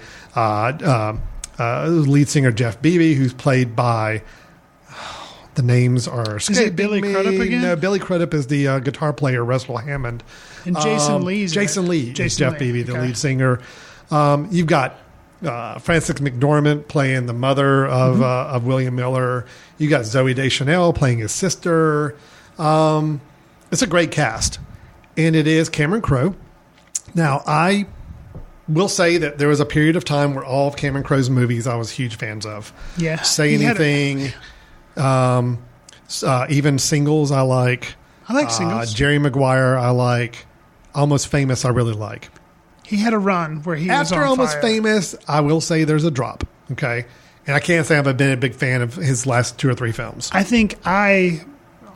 lead singer Jeff Beebe, who's played by... the names are... Is it Billy Crudup again? No, Billy Crudup is the guitar player, Russell Hammond. And Jason Lee is Jeff Beebe, the lead singer. You've got Frances McDormand playing the mother of William Miller. You got Zooey Deschanel playing his sister. It's a great cast, and it is Cameron Crowe. Now, I will say that there was a period of time where all of Cameron Crowe's movies I was huge fans of. Yeah. Say Anything, even Singles I like. I like Singles. Jerry Maguire I like. Almost Famous I really like. He had a run where he was After on Almost fire. Famous, I will say there's a drop. Okay. And I can't say I've been a big fan of his last 2 or 3 films. I think I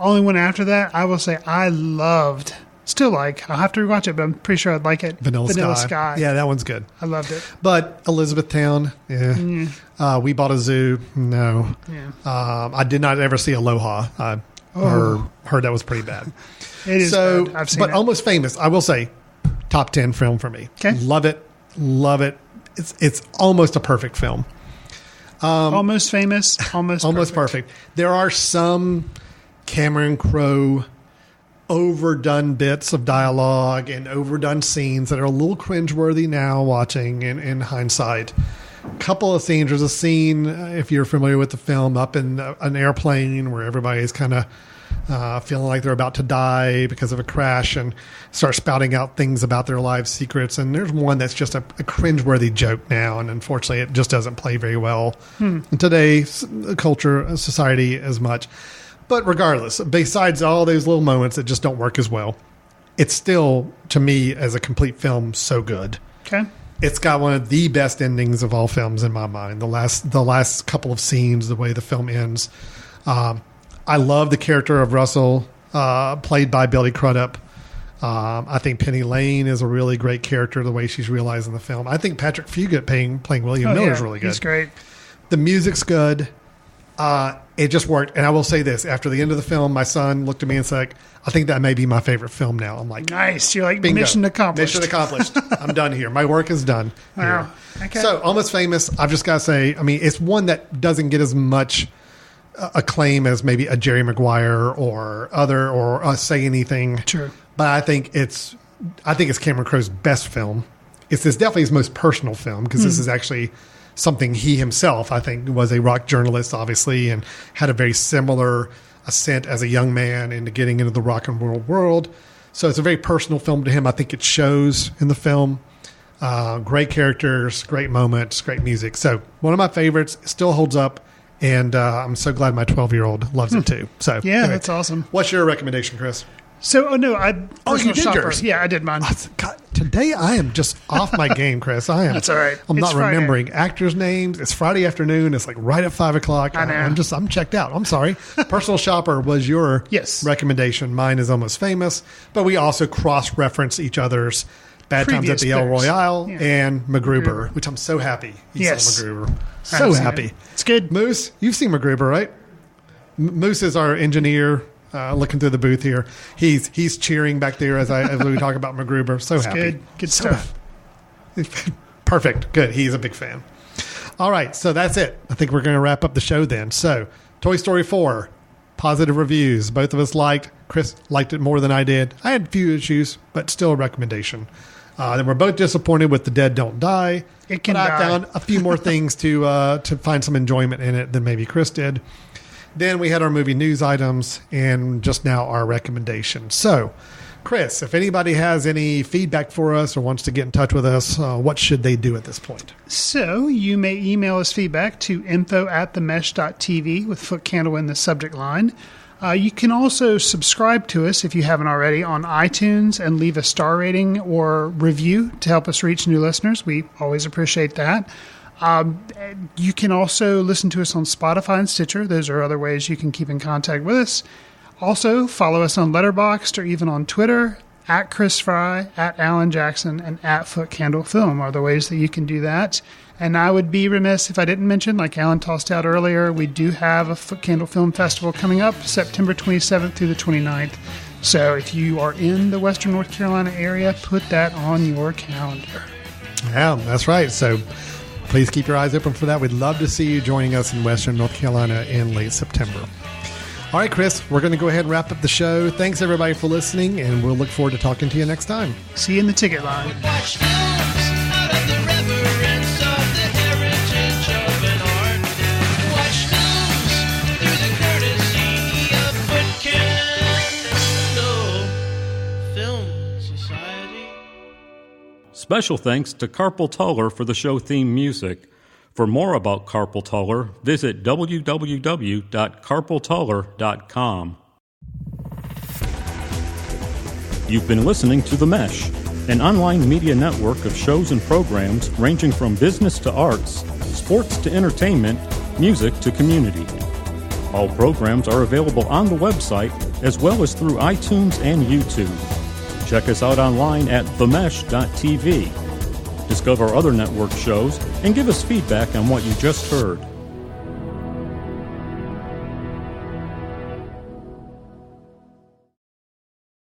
only went after that. I will say I loved, still like, I'll have to rewatch it, but I'm pretty sure I'd like it. Vanilla Sky. Yeah, that one's good. I loved it. But Elizabethtown, yeah. We Bought a Zoo, no. Yeah. I did not ever see Aloha. I heard that was pretty bad. It is bad. I've seen it. But Almost Famous, I will say, top 10 film for me. Okay. Love it. It's almost a perfect film. Almost Famous, almost perfect. There are some Cameron Crowe overdone bits of dialogue and overdone scenes that are a little cringeworthy now watching in hindsight. A couple of scenes. There's a scene, if you're familiar with the film, up in an airplane where everybody's kind of feeling like they're about to die because of a crash and start spouting out things about their lives' secrets. And there's one that's just a cringeworthy joke now, and unfortunately it just doesn't play very well in today's culture, society as much. But regardless, besides all those little moments that just don't work as well, it's still, to me, as a complete film, so good. Okay. It's got one of the best endings of all films in my mind. The last couple of scenes, the way the film ends. I love the character of Russell, played by Billy Crudup. I think Penny Lane is a really great character, the way she's realized in the film. I think Patrick Fugit playing William Miller is really good. He's great. The music's good. It just worked. And I will say this, after the end of the film, my son looked at me and said, I think that may be my favorite film now. I'm like, nice. You're like, bingo. Mission accomplished. Mission accomplished. I'm done here. My work is done. Wow. Here. Okay. So Almost Famous, I've just got to say, I mean, it's one that doesn't get as much acclaim as maybe a Jerry Maguire or Say Anything. True. But I think it's Cameron Crowe's best film. It's definitely his most personal film, because this is actually something he himself, I think, was a rock journalist, obviously, and had a very similar ascent as a young man into getting into the rock and roll world. So it's a very personal film to him. I think it shows in the film. Great characters, great moments, great music. So one of my favorites, still holds up, and I'm so glad my 12-year-old loves it too. So yeah, anyway, that's awesome. What's your recommendation, Chris? So, you did yours. Yeah, I did mine. God, today I am just off my game, Chris. I am. That's all right. I'm It's not Friday. remembering actors' names. It's Friday afternoon. It's like right at 5 o'clock. I know. I'm checked out. I'm sorry. Personal Shopper was your recommendation. Mine is Almost Famous, but we also cross-reference each other's Bad Times at the El Royale and MacGruber, which I'm so happy you saw MacGruber. So happy. It's good. Moose, you've seen MacGruber, right? Moose is our engineer. Looking through the booth here, he's cheering back there as we talk about MacGruber. So it's happy, good stuff. Perfect, good. He's a big fan. All right, so that's it. I think we're going to wrap up the show then. So, Toy Story 4, positive reviews. Both of us liked. Chris liked it more than I did. I had a few issues, but still a recommendation. Then we're both disappointed with The Dead Don't Die. It can but die. I found a few more things to find some enjoyment in it than maybe Chris did. Then we had our movie news items, and just now our recommendation. So, Chris, if anybody has any feedback for us or wants to get in touch with us, what should they do at this point? So you may email us feedback to info@themesh.tv with Footcandle in the subject line. You can also subscribe to us if you haven't already on iTunes and leave a star rating or review to help us reach new listeners. We always appreciate that. You can also listen to us on Spotify and Stitcher. Those are other ways you can keep in contact with us. Also, follow us on Letterboxd or even on Twitter, at Chris Fry, at Alan Jackson, and at Footcandle Film are the ways that you can do that. And I would be remiss if I didn't mention, like Alan tossed out earlier, we do have a Footcandle Film Festival coming up September 27th through the 29th. So if you are in the Western North Carolina area, put that on your calendar. Yeah, that's right. So please keep your eyes open for that. We'd love to see you joining us in Western North Carolina in late September. All right, Chris, we're going to go ahead and wrap up the show. Thanks, everybody, for listening, and we'll look forward to talking to you next time. See you in the ticket line. Watch films out of the reverence of the heritage of an art. Watch films through the courtesy of Footcandle Film Society. Special thanks to Carpal Tuller for the show theme music. For more about Carpal Tuller, visit www.carpaltuller.com. You've been listening to The Mesh, an online media network of shows and programs ranging from business to arts, sports to entertainment, music to community. All programs are available on the website as well as through iTunes and YouTube. Check us out online at themesh.tv. Discover other network shows and give us feedback on what you just heard.